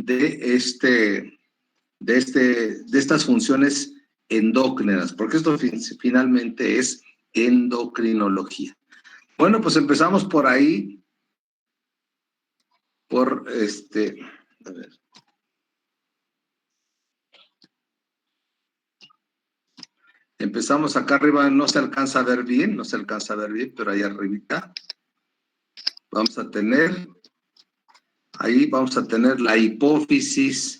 de estas funciones endócrinas, porque esto finalmente es endocrinología. Bueno, pues empezamos por ahí, a ver. Empezamos acá arriba, no se alcanza a ver bien, pero ahí arribita vamos a tener la hipófisis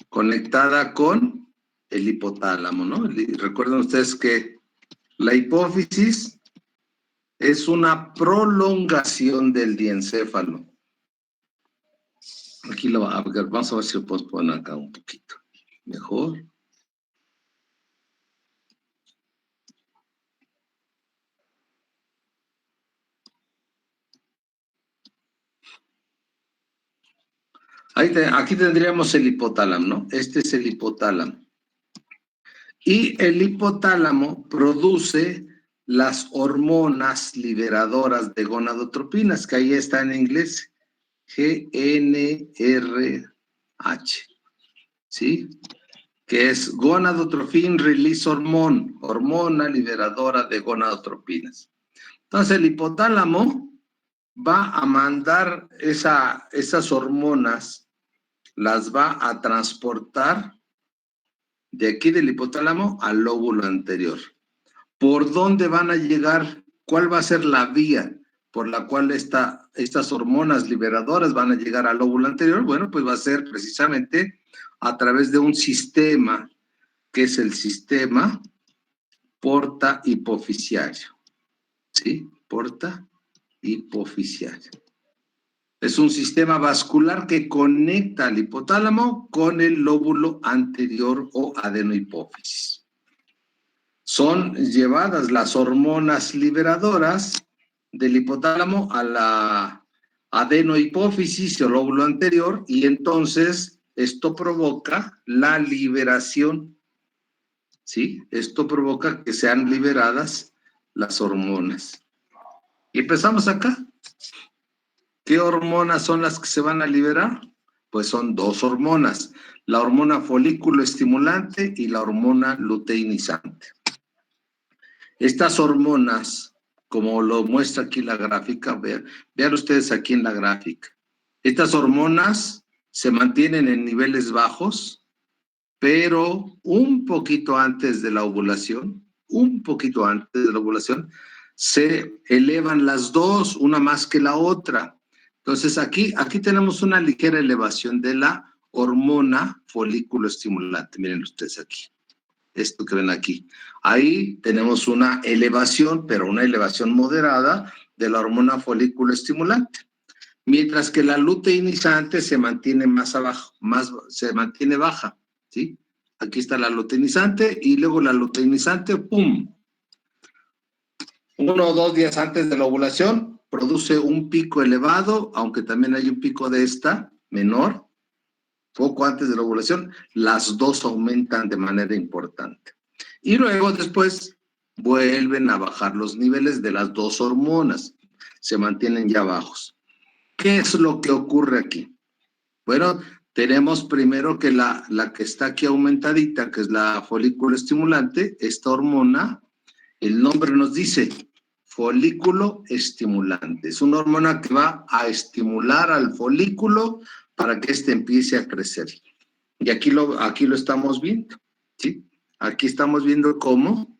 conectada con el hipotálamo, ¿no? Recuerden ustedes que la hipófisis es una prolongación del diencéfalo. Aquí vamos a ver si lo puedo poner acá un poquito mejor. Aquí tendríamos el hipotálamo, ¿no? Este es el hipotálamo. Y el hipotálamo produce las hormonas liberadoras de gonadotropinas, que ahí está en inglés, GnRH, ¿sí? Que es gonadotropin release hormone, hormona liberadora de gonadotropinas. Entonces el hipotálamo va a mandar esas hormonas, las va a transportar de aquí del hipotálamo al lóbulo anterior. ¿Por dónde van a llegar? ¿Cuál va a ser la vía por la cual estas hormonas liberadoras van a llegar al lóbulo anterior? Bueno, pues va a ser precisamente a través de un sistema, que es el sistema porta-hipofisiario. ¿Sí? Porta-hipofisiario. Es un sistema vascular que conecta al hipotálamo con el lóbulo anterior o adenohipófisis. Son llevadas las hormonas liberadoras del hipotálamo a la adenohipófisis o lóbulo anterior, y entonces esto provoca la liberación, ¿sí? Esto provoca que sean liberadas las hormonas. Y empezamos acá. ¿Qué hormonas son las que se van a liberar? Pues son dos hormonas, la hormona folículo estimulante y la hormona luteinizante. Estas hormonas, como lo muestra aquí la gráfica, vean ustedes aquí en la gráfica, estas hormonas se mantienen en niveles bajos, pero un poquito antes de la ovulación, se elevan las dos, una más que la otra. Entonces aquí tenemos una ligera elevación de la hormona folículo estimulante. Miren ustedes aquí, esto que ven aquí. Ahí tenemos una elevación, pero una elevación moderada de la hormona folículo estimulante. Mientras que la luteinizante se mantiene más abajo, se mantiene baja, ¿sí? Aquí está la luteinizante y luego la luteinizante, ¡pum! 1 o 2 días antes de la ovulación produce un pico elevado, aunque también hay un pico de esta menor. Poco antes de la ovulación, las dos aumentan de manera importante. Y luego después vuelven a bajar los niveles de las dos hormonas. Se mantienen ya bajos. ¿Qué es lo que ocurre aquí? Bueno, tenemos primero que la que está aquí aumentadita, que es la folículo estimulante, esta hormona, el nombre nos dice folículo estimulante. Es una hormona que va a estimular al folículo para que éste empiece a crecer. Y aquí lo estamos viendo, ¿sí? Aquí estamos viendo cómo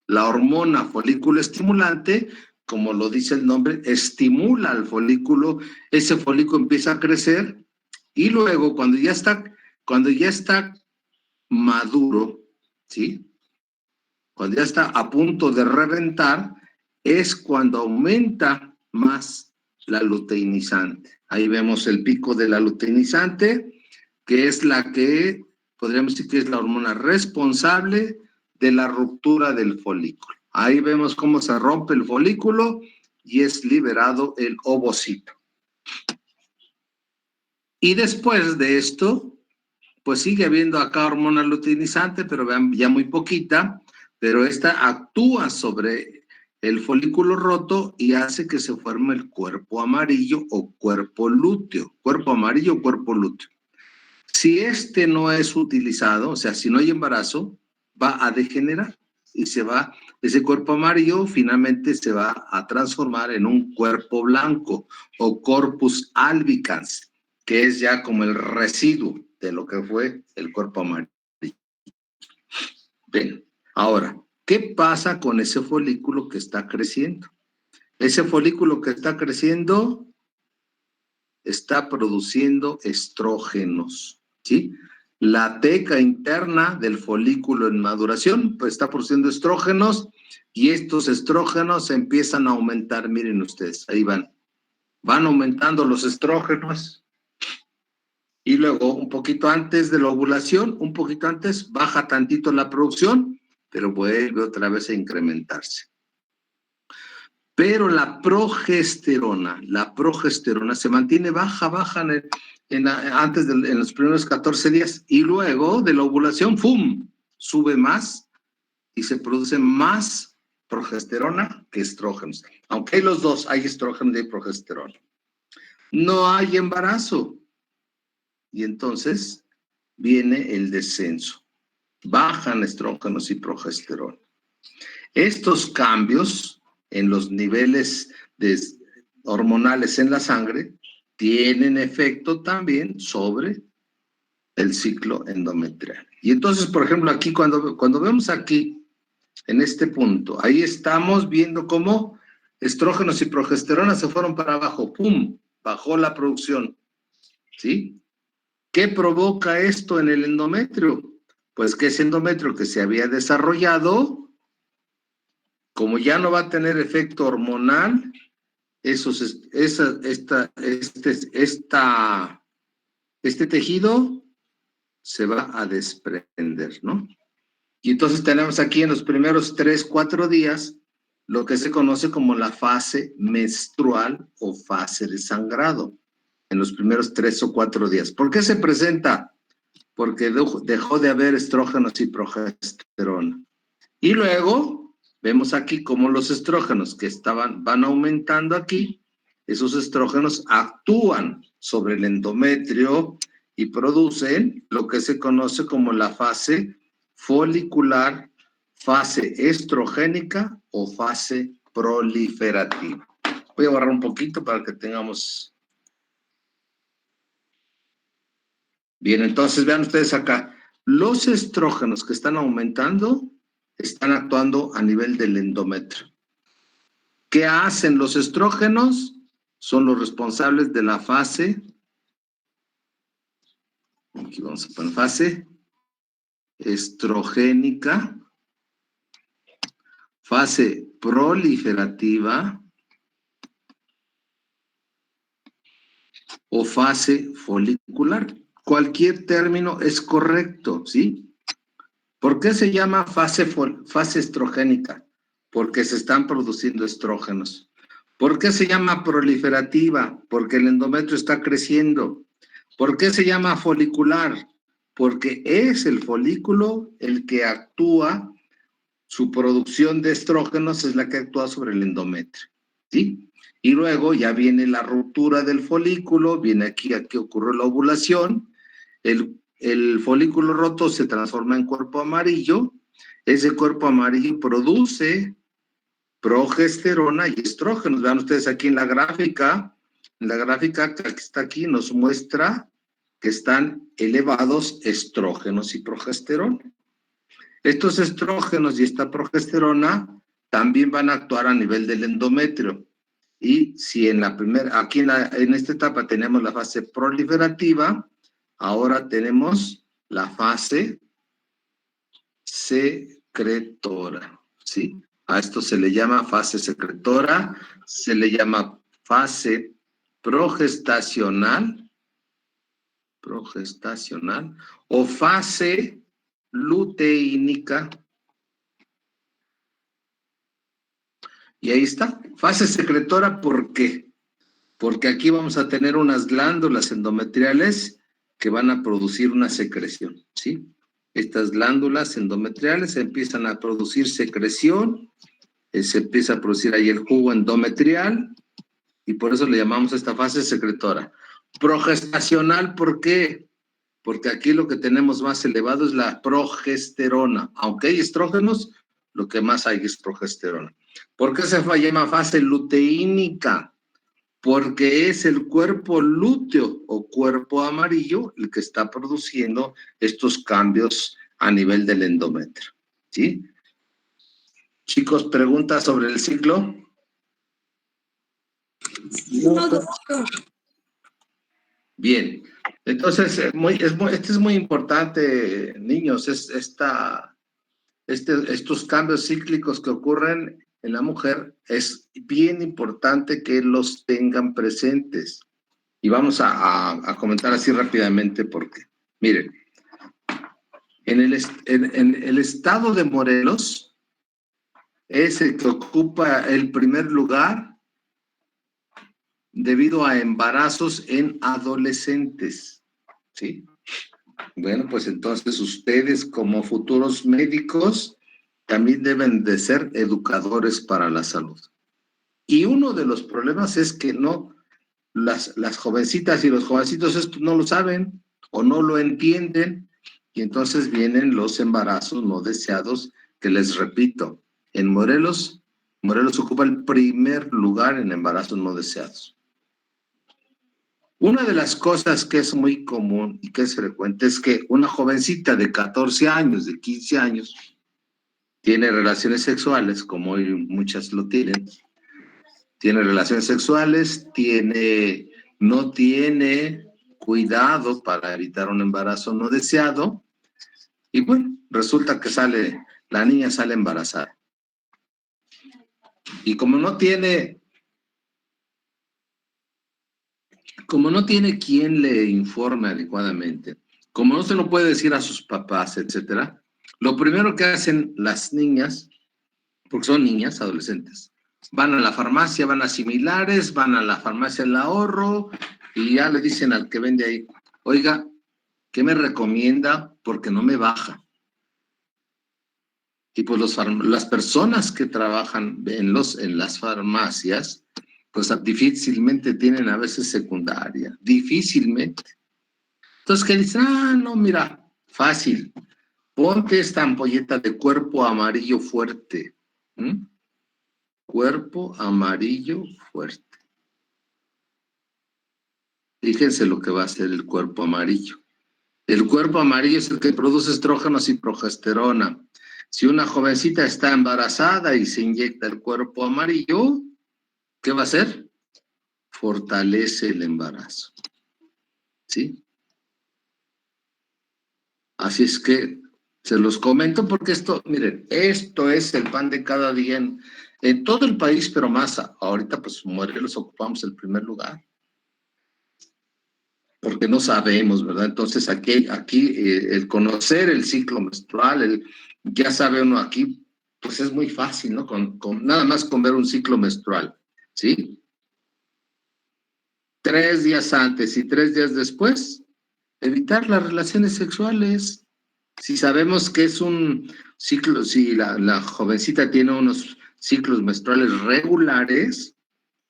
la hormona folículo estimulante, como lo dice el nombre, estimula al folículo, ese folículo empieza a crecer y luego cuando ya está maduro, ¿sí? Cuando ya está a punto de reventar, es cuando aumenta más la luteinizante. Ahí vemos el pico de la luteinizante, que es la que, podríamos decir que es la hormona responsable de la ruptura del folículo. Ahí vemos cómo se rompe el folículo y es liberado el ovocito. Y después de esto, pues sigue habiendo acá hormona luteinizante, pero vean, ya muy poquita, pero esta actúa sobre el folículo roto y hace que se forme el cuerpo amarillo o cuerpo lúteo. Cuerpo amarillo o cuerpo lúteo. Si este no es utilizado, o sea, si no hay embarazo, va a degenerar y ese cuerpo amarillo finalmente se va a transformar en un cuerpo blanco o corpus albicans, que es ya como el residuo de lo que fue el cuerpo amarillo. Bien, ahora, ¿qué pasa con ese folículo que está creciendo? Ese folículo que está creciendo está produciendo estrógenos, ¿sí? La teca interna del folículo en maduración pues está produciendo estrógenos y estos estrógenos empiezan a aumentar. Miren ustedes, ahí van aumentando los estrógenos y luego un poquito antes de la ovulación, un poquito antes, baja tantito la producción, pero vuelve otra vez a incrementarse. Pero la progesterona se mantiene baja en los primeros 14 días y luego de la ovulación, ¡fum!, sube más y se produce más progesterona que estrógenos. Aunque hay los dos, hay estrógeno y progesterona. No hay embarazo y entonces viene el descenso. Bajan estrógenos y progesterona. Estos cambios en los niveles hormonales en la sangre tienen efecto también sobre el ciclo endometrial. Y entonces, por ejemplo, aquí cuando vemos aquí, en este punto, ahí estamos viendo cómo estrógenos y progesterona se fueron para abajo, ¡pum!, bajó la producción, ¿sí? ¿Qué provoca esto en el endometrio? Pues que ese endometrio que se había desarrollado, como ya no va a tener efecto hormonal, este tejido se va a desprender, ¿no? Y entonces tenemos aquí en los primeros 3, 4 días lo que se conoce como la fase menstrual o fase de sangrado, en los primeros 3 o 4 días. ¿Por qué se presenta? Porque dejó de haber estrógenos y progesterona. Y luego vemos aquí cómo los estrógenos que van aumentando aquí, esos estrógenos actúan sobre el endometrio y producen lo que se conoce como la fase folicular, fase estrogénica o fase proliferativa. Voy a borrar un poquito para que tengamos. Bien, entonces vean ustedes acá, los estrógenos que están aumentando están actuando a nivel del endometrio. ¿Qué hacen los estrógenos? Son los responsables de la fase, aquí vamos a poner fase estrogénica, fase proliferativa o fase folicular. Cualquier término es correcto, ¿sí? ¿Por qué se llama fase estrogénica? Porque se están produciendo estrógenos. ¿Por qué se llama proliferativa? Porque el endometrio está creciendo. ¿Por qué se llama folicular? Porque es el folículo el que actúa, su producción de estrógenos es la que actúa sobre el endometrio, ¿sí? Y luego ya viene la ruptura del folículo, viene aquí ocurre la ovulación, el folículo roto se transforma en cuerpo amarillo, ese cuerpo amarillo produce progesterona y estrógenos. Vean ustedes aquí en la gráfica que está aquí nos muestra que están elevados estrógenos y progesterona. Estos estrógenos y esta progesterona también van a actuar a nivel del endometrio. Y si en la primera, aquí en esta etapa tenemos la fase proliferativa, ahora tenemos la fase secretora, ¿sí? A esto se le llama fase secretora, se le llama fase progestacional o fase luteínica. Y ahí está, fase secretora, ¿por qué? Porque aquí vamos a tener unas glándulas endometriales que van a producir una secreción, ¿sí? Estas glándulas endometriales empiezan a producir secreción se empieza a producir ahí el jugo endometrial, y por eso le llamamos a esta fase secretora. Progestacional, ¿por qué? Porque aquí lo que tenemos más elevado es la progesterona. Aunque hay estrógenos, lo que más hay es progesterona. ¿Por qué se llama fase luteínica? Porque es el cuerpo lúteo o cuerpo amarillo el que está produciendo estos cambios a nivel del endometrio, ¿sí? Chicos, ¿preguntas sobre el ciclo? No, doctor. Bien, entonces, este es muy importante, niños, estos cambios cíclicos que ocurren en la mujer, es bien importante que los tengan presentes. Y vamos a comentar así rápidamente porque, miren, en el estado de Morelos es el que ocupa el primer lugar debido a embarazos en adolescentes, ¿sí? Bueno, pues entonces ustedes como futuros médicos también deben de ser educadores para la salud. Y uno de los problemas es que no, las jovencitas y los jovencitos esto no lo saben o no lo entienden, y entonces vienen los embarazos no deseados, que les repito, en Morelos ocupa el primer lugar en embarazos no deseados. Una de las cosas que es muy común y que es frecuente es que una jovencita de 14 años, de 15 años, tiene relaciones sexuales, como hoy muchas lo tienen, tiene relaciones sexuales, no tiene cuidado para evitar un embarazo no deseado, y bueno, resulta que la niña sale embarazada. Y como no tiene quien le informe adecuadamente, como no se lo puede decir a sus papás, etcétera, lo primero que hacen las niñas, porque son niñas, adolescentes, van a la farmacia, van a similares, van a la farmacia del ahorro y ya le dicen al que vende ahí, oiga, ¿qué me recomienda? Porque no me baja. Y pues las personas que trabajan en las farmacias, pues difícilmente tienen a veces secundaria, difícilmente. Entonces, ¿qué dicen? No, mira, fácil, ponte esta ampolleta de cuerpo amarillo fuerte. Cuerpo amarillo fuerte. Fíjense lo que va a hacer el cuerpo amarillo. El cuerpo amarillo es el que produce estrógenos y progesterona. Si una jovencita está embarazada y se inyecta el cuerpo amarillo, ¿qué va a hacer? Fortalece el embarazo. ¿Sí? Así es que se los comento porque miren, esto es el pan de cada día en todo el país, pero más ahorita, pues Morelos ocupamos el primer lugar. Porque no sabemos, ¿verdad? Entonces aquí el conocer el ciclo menstrual, ya sabe uno aquí, pues es muy fácil, ¿no? Nada más con ver un ciclo menstrual, ¿sí? 3 días antes y 3 días después, evitar las relaciones sexuales. Si sabemos que es un ciclo, si la jovencita tiene unos ciclos menstruales regulares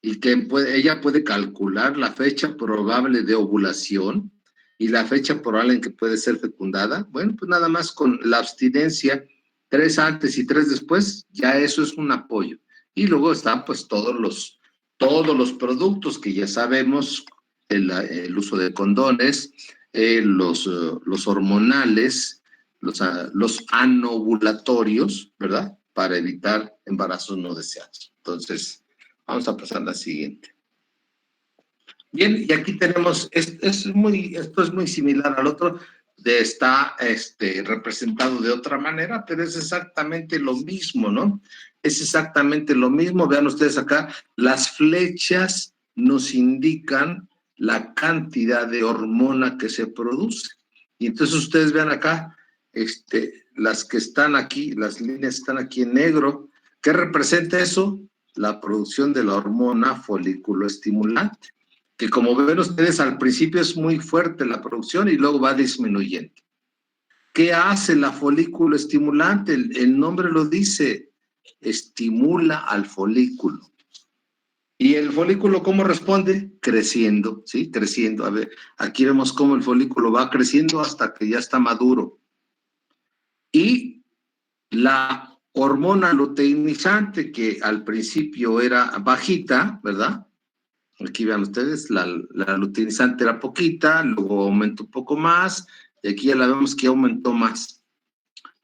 y que ella puede calcular la fecha probable de ovulación y la fecha probable en que puede ser fecundada, bueno, pues nada más con la abstinencia 3 antes y 3 después, ya eso es un apoyo. Y luego están pues todos los productos que ya sabemos, el uso de condones, los hormonales, los anovulatorios, ¿verdad? Para evitar embarazos no deseados. Entonces, vamos a pasar a la siguiente. Bien, y aquí tenemos, esto es muy similar al otro, está representado de otra manera, pero es exactamente lo mismo, ¿no? Es exactamente lo mismo. Vean ustedes acá, las flechas nos indican la cantidad de hormona que se produce. Y entonces ustedes vean acá, las que están aquí, las líneas están aquí en negro. ¿Qué representa eso? La producción de la hormona folículo estimulante, que como ven ustedes al principio es muy fuerte la producción y luego va disminuyendo. ¿Qué hace la folículo estimulante? El nombre lo dice, estimula al folículo. ¿Y el folículo cómo responde? Creciendo, ¿sí? Creciendo. A ver, aquí vemos cómo el folículo va creciendo hasta que ya está maduro. Y la hormona luteinizante, que al principio era bajita, ¿verdad? Aquí vean ustedes, la luteinizante era poquita, luego aumentó un poco más, y aquí ya la vemos que aumentó más.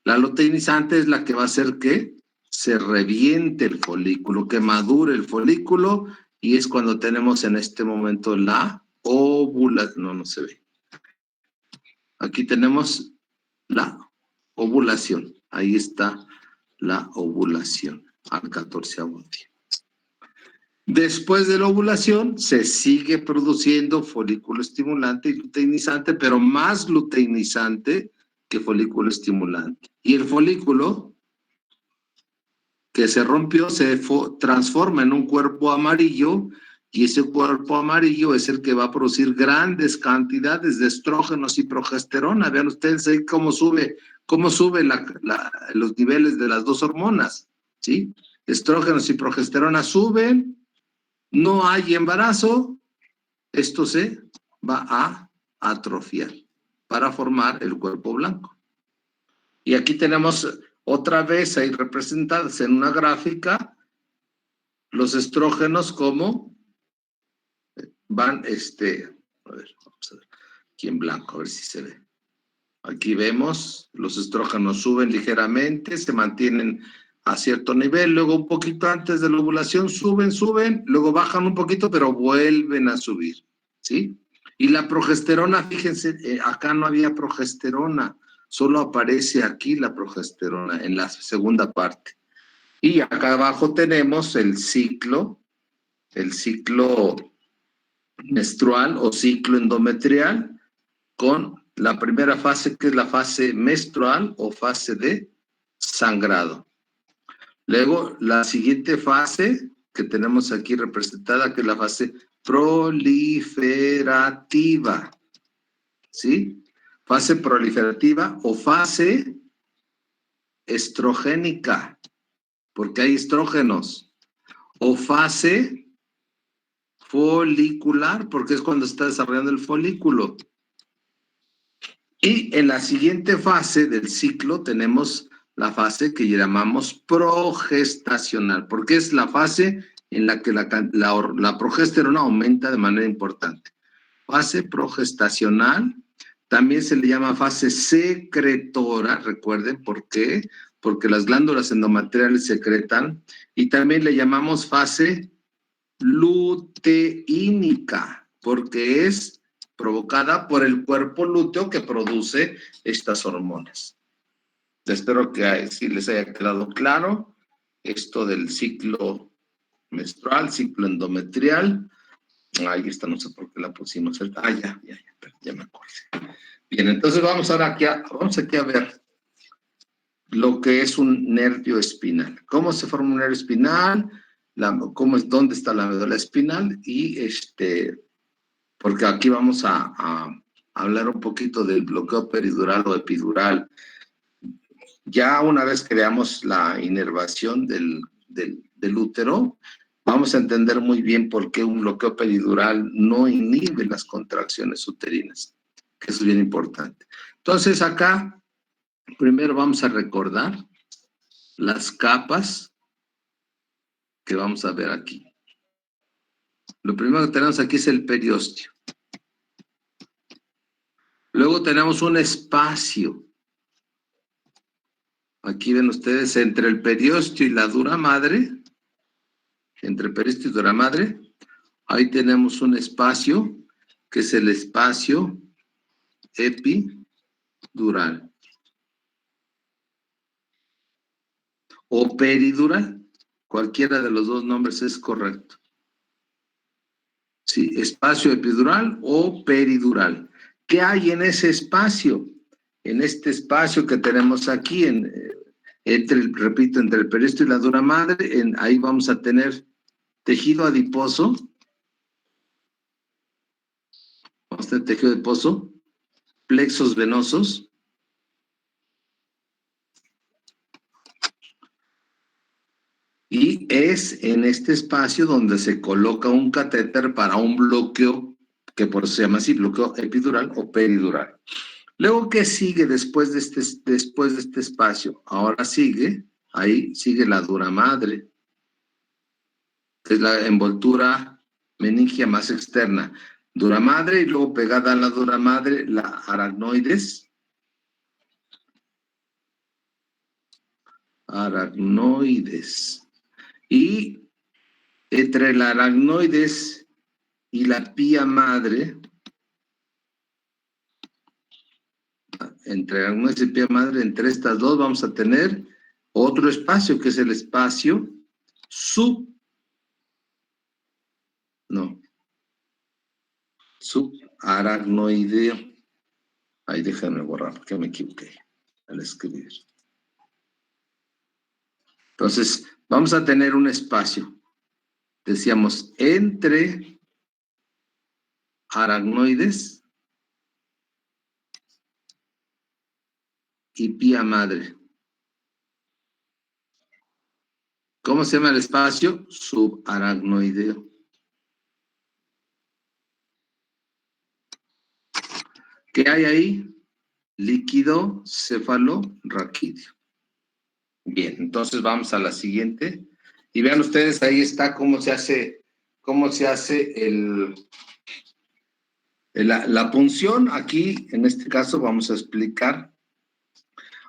La luteinizante es la que va a hacer que se reviente el folículo, que madure el folículo, y es cuando tenemos en este momento la ovulación. No se ve. Aquí tenemos la ovulación. Ahí está la ovulación al 14º día. Después de la ovulación se sigue produciendo folículo estimulante y luteinizante, pero más luteinizante que folículo estimulante. Y el folículo que se rompió se transforma en un cuerpo amarillo, y ese cuerpo amarillo es el que va a producir grandes cantidades de estrógenos y progesterona. Vean ustedes ahí cómo sube los niveles de las dos hormonas, ¿sí? Estrógenos y progesterona suben, no hay embarazo, esto se va a atrofiar para formar el cuerpo blanco. Y aquí tenemos otra vez ahí representados en una gráfica los estrógenos como van, a ver, vamos a ver, aquí en blanco, a ver si se ve. Aquí vemos, los estrógenos suben ligeramente, se mantienen a cierto nivel, luego un poquito antes de la ovulación suben, luego bajan un poquito, pero vuelven a subir, ¿sí? Y la progesterona, fíjense, acá no había progesterona, solo aparece aquí la progesterona en la segunda parte. Y acá abajo tenemos el ciclo menstrual o ciclo endometrial, con la primera fase, que es la fase menstrual o fase de sangrado. Luego, la siguiente fase que tenemos aquí representada, que es la fase proliferativa, ¿sí? Fase proliferativa o fase estrogénica, porque hay estrógenos, o fase folicular, porque es cuando está desarrollando el folículo. Y en la siguiente fase del ciclo tenemos la fase que llamamos progestacional, porque es la fase en la que la progesterona aumenta de manera importante. Fase progestacional, también se le llama fase secretora, recuerden por qué, porque las glándulas endometriales secretan, y también le llamamos fase luteínica, porque es provocada por el cuerpo lúteo que produce estas hormonas. Espero que sí les haya quedado claro esto del ciclo menstrual, ciclo endometrial. Ahí está, no sé por qué la pusimos. Ya me acordé. Bien, entonces vamos ahora aquí a ver lo que es un nervio espinal. ¿Cómo se forma un nervio espinal? ¿Dónde está la médula espinal? Y porque aquí vamos a hablar un poquito del bloqueo peridural o epidural. Ya una vez que veamos la inervación del útero, vamos a entender muy bien por qué un bloqueo peridural no inhibe las contracciones uterinas, que eso es bien importante. Entonces acá, primero vamos a recordar las capas que vamos a ver aquí. Lo primero que tenemos aquí es el periósteo. Luego tenemos un espacio. Aquí ven ustedes entre el periósteo y la dura madre. Entre periósteo y dura madre. Ahí tenemos un espacio que es el espacio epidural. O peridural. Cualquiera de los dos nombres es correcto. Sí, espacio epidural o peridural. ¿Qué hay en ese espacio? En este espacio que tenemos aquí, repito, entre el periósteo y la dura madre, ahí vamos a tener tejido adiposo. Vamos a tener tejido adiposo, plexos venosos, es en este espacio donde se coloca un catéter para un bloqueo, que por eso se llama así, bloqueo epidural o peridural. Luego, ¿qué sigue después de este espacio? Ahora ahí sigue la dura madre, que es la envoltura meningia más externa. Dura madre y luego pegada a la dura madre, la aracnoides. Aracnoides. Y entre la aracnoides y la pía madre, entre aracnoides y pía madre, entre estas dos vamos a tener otro espacio que es el espacio subaracnoideo. Ahí déjame borrar porque me equivoqué al escribir. Entonces, vamos a tener un espacio, decíamos, entre aracnoides y pía madre. ¿Cómo se llama el espacio? Subaracnoideo. ¿Qué hay ahí? Líquido cefalorraquídeo. Bien, entonces vamos a la siguiente. Y vean ustedes, ahí está cómo se hace la punción. Aquí, en este caso, vamos a explicar.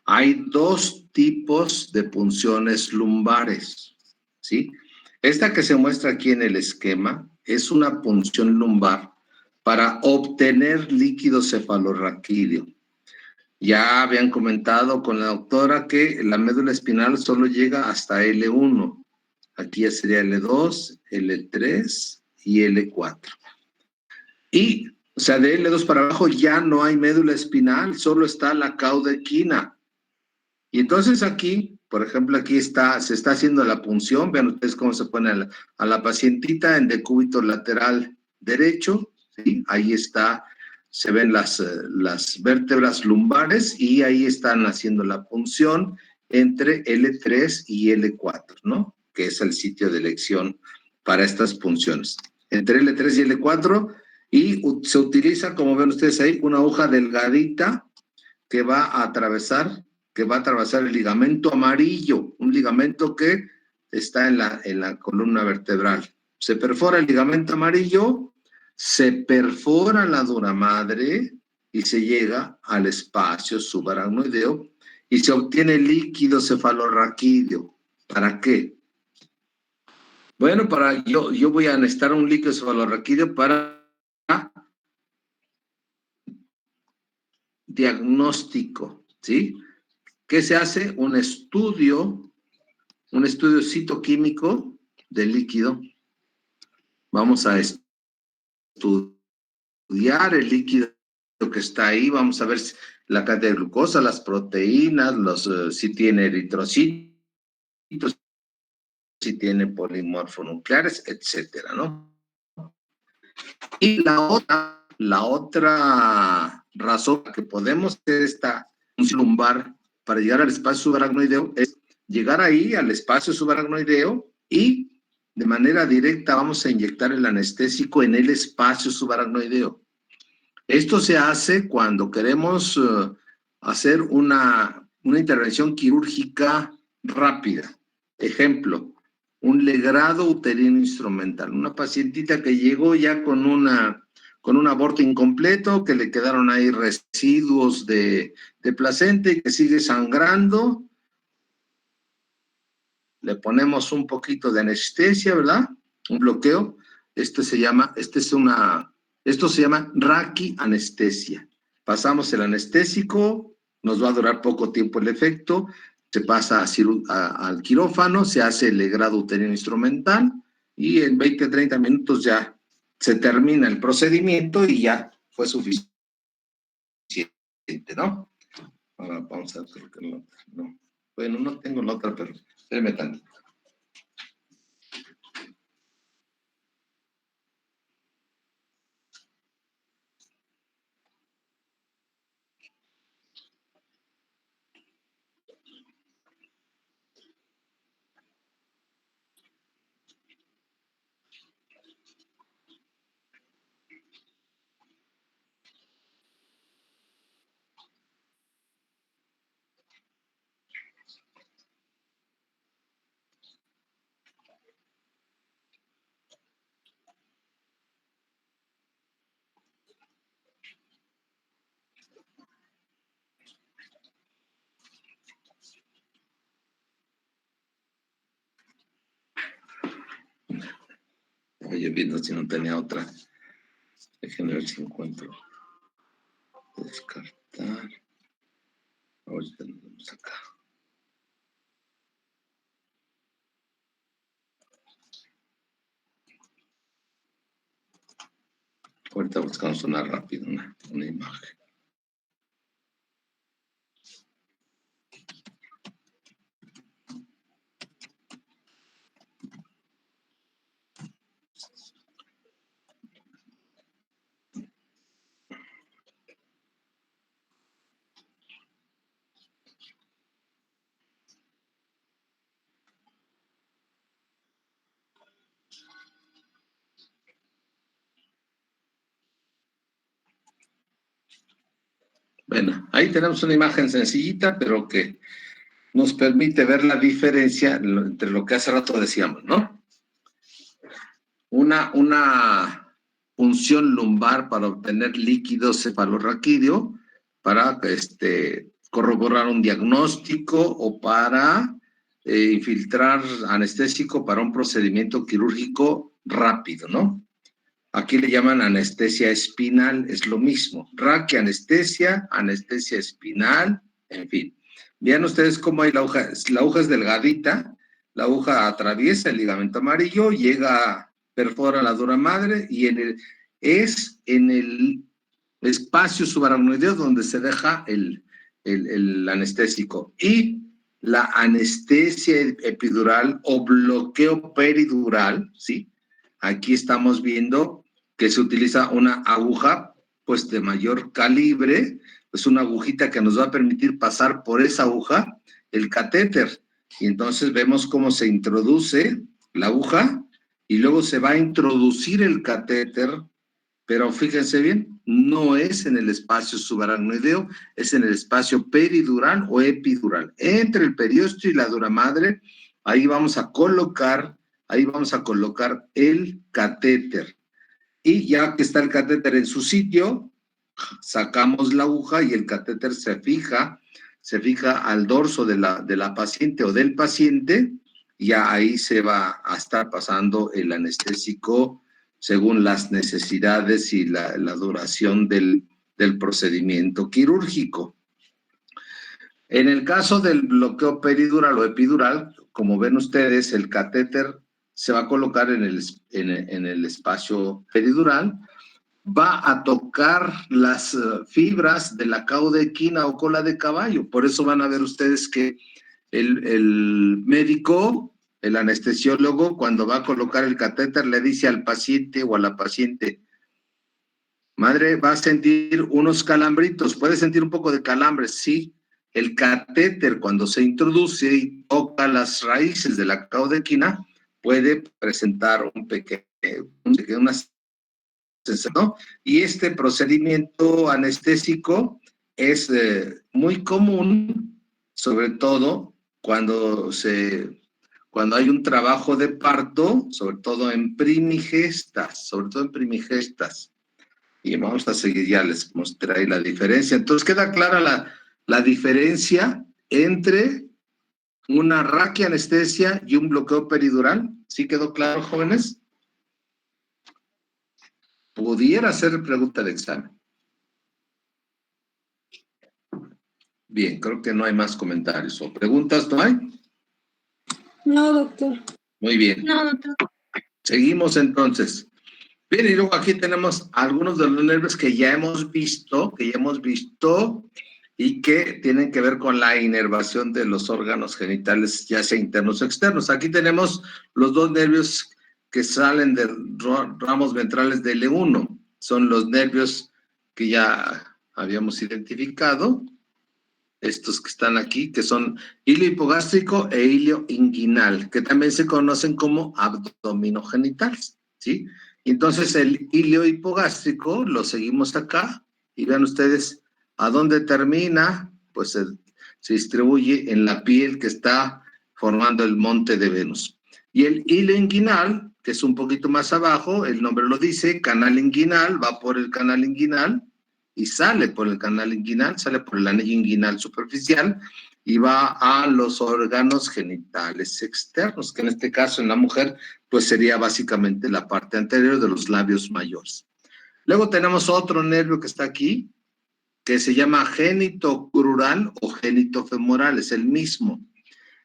Hay dos tipos de punciones lumbares, ¿sí? Esta que se muestra aquí en el esquema es una punción lumbar para obtener líquido cefalorraquídeo. Ya habían comentado con la doctora que la médula espinal solo llega hasta L1. Aquí ya sería L2, L3 y L4. Y, o sea, de L2 para abajo ya no hay médula espinal, solo está la cauda equina. Y entonces aquí, por ejemplo, aquí se está haciendo la punción. Vean ustedes cómo se pone a la pacientita en decúbito lateral derecho, ¿sí? Ahí está, se ven las vértebras lumbares y ahí están haciendo la punción entre L3 y L4, ¿no? Que es el sitio de elección para estas punciones. Entre L3 y L4, y se utiliza, como ven ustedes ahí, una aguja delgadita que va a atravesar el ligamento amarillo, un ligamento que está en la columna vertebral. Se perfora el ligamento amarillo, se perfora la dura madre y se llega al espacio subaracnoideo y se obtiene líquido cefalorraquídeo. ¿Para qué? Bueno, yo voy a necesitar un líquido cefalorraquídeo para diagnóstico, ¿sí? ¿Qué se hace? Un estudio citoquímico del líquido. Vamos a estudiar el líquido que está ahí. Vamos a ver la cantidad de glucosa, las proteínas, si tiene eritrocitos, si tiene polimorfonucleares, etcétera, ¿no? Y la otra razón que podemos hacer esta función lumbar para llegar al espacio subaracnoideo es llegar ahí al espacio subaracnoideo y de manera directa vamos a inyectar el anestésico en el espacio subaracnoideo. Esto se hace cuando queremos hacer una intervención quirúrgica rápida. Ejemplo, un legrado uterino instrumental. Una pacientita que llegó ya con un aborto incompleto, que le quedaron ahí residuos de placenta y que sigue sangrando. Le ponemos un poquito de anestesia, ¿verdad? Un bloqueo. Esto se llama raquianestesia. Pasamos el anestésico, nos va a durar poco tiempo el efecto, se pasa al quirófano, se hace el legrado uterino instrumental y en 20-30 minutos ya se termina el procedimiento y ya fue suficiente, ¿no? Ahora vamos a ver la otra. No. Bueno, no tengo la otra, pero espérame tantito. yo viendo si no tenía otra. Déjenme ver si encuentro. Descartar. Ahorita nos vamos acá. Ahorita buscamos una rápida, una imagen. Bueno, ahí tenemos una imagen sencillita, pero que nos permite ver la diferencia entre lo que hace rato decíamos, ¿no? Una punción lumbar para obtener líquido cefalorraquídeo, para corroborar un diagnóstico o para infiltrar anestésico para un procedimiento quirúrgico rápido, ¿no? Aquí le llaman anestesia espinal, es lo mismo. Raquianestesia, anestesia espinal, en fin. Vean ustedes cómo hay la aguja es delgadita, la aguja atraviesa el ligamento amarillo, llega, perfora la dura madre y es en el espacio subaracnoideo donde se deja el anestésico. Y la anestesia epidural o bloqueo peridural, ¿sí? Aquí estamos viendo que se utiliza una aguja pues de mayor calibre, pues una agujita que nos va a permitir pasar por esa aguja el catéter. Y entonces vemos cómo se introduce la aguja y luego se va a introducir el catéter, pero fíjense bien, no es en el espacio subaracnoideo, es en el espacio peridural o epidural. Entre el periósteo y la dura madre, ahí vamos a colocar el catéter. Y ya que está el catéter en su sitio, sacamos la aguja y el catéter se fija al dorso de la paciente o del paciente, y ya ahí se va a estar pasando el anestésico según las necesidades y la duración del procedimiento quirúrgico. En el caso del bloqueo peridural o epidural, como ven ustedes, el catéter se va a colocar en el espacio peridural, va a tocar las fibras de la caudequina o cola de caballo. Por eso van a ver ustedes que el médico, el anestesiólogo, cuando va a colocar el catéter, le dice al paciente o a la paciente: madre, va a sentir unos calambritos, puede sentir un poco de calambres, sí. El catéter, cuando se introduce y toca las raíces de la caudequina, puede presentar una sensación, ¿no? Y este procedimiento anestésico es muy común, sobre todo cuando hay un trabajo de parto, sobre todo en primigestas. Y vamos a seguir, ya les mostré ahí la diferencia. Entonces, queda clara la diferencia entre una raquianestesia y un bloqueo peridural. ¿Sí quedó claro, jóvenes? Pudiera ser pregunta de examen. Bien, creo que no hay más comentarios o preguntas, ¿no hay? No, doctor. Muy bien. No, doctor. Seguimos entonces. Bien, y luego aquí tenemos algunos de los nervios que ya hemos visto y que tienen que ver con la inervación de los órganos genitales, ya sea internos o externos. Aquí tenemos los dos nervios que salen de ramos ventrales de L1. Son los nervios que ya habíamos identificado, estos que están aquí, que son hilio hipogástrico e hilio inguinal, que también se conocen como abdominogenitales, ¿sí? Entonces el hilio hipogástrico lo seguimos acá y vean ustedes a dónde termina, pues se distribuye en la piel que está formando el monte de Venus. Y el hilio inguinal, que es un poquito más abajo, el nombre lo dice, canal inguinal, va por el canal inguinal y sale por el canal inguinal, sale por el anillo inguinal superficial, y va a los órganos genitales externos, que en este caso en la mujer, pues sería básicamente la parte anterior de los labios mayores. Luego tenemos otro nervio que está aquí, que se llama genitocrural o genitofemoral, es el mismo,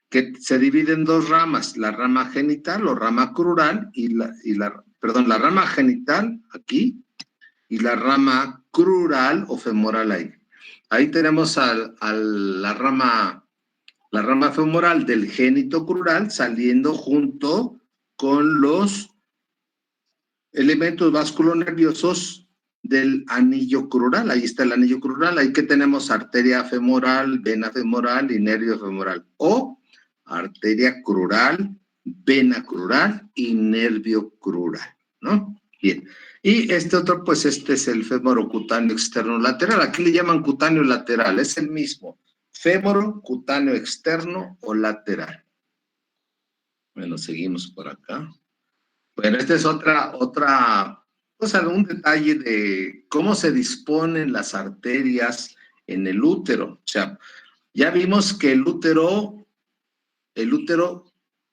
que se divide en dos ramas, la rama genital o rama crural la rama genital aquí y la rama crural o femoral ahí. Ahí tenemos la rama femoral del génito crural saliendo junto con los elementos vasculonerviosos del anillo crural. Ahí está el anillo crural. Ahí que tenemos arteria femoral, vena femoral y nervio femoral. O arteria crural, vena crural y nervio crural, ¿no? Bien. Y este otro, pues este es el fémoro cutáneo externo lateral. Aquí le llaman cutáneo lateral, es el mismo. Fémoro cutáneo externo o lateral. Bueno, seguimos por acá. Bueno, esta es pues algún detalle de cómo se disponen las arterias en el útero. O sea, ya vimos que el útero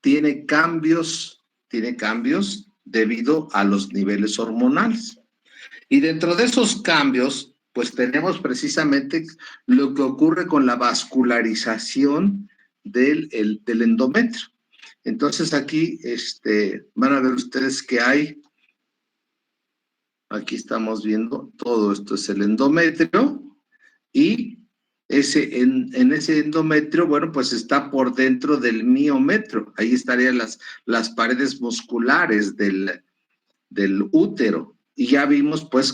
tiene cambios debido a los niveles hormonales. Y dentro de esos cambios, pues tenemos precisamente lo que ocurre con la vascularización del endometrio. Entonces aquí van a ver ustedes que aquí estamos viendo, todo esto es el endometrio y en ese endometrio, bueno, pues está por dentro del miometrio. Ahí estarían las paredes musculares del útero. Y ya vimos pues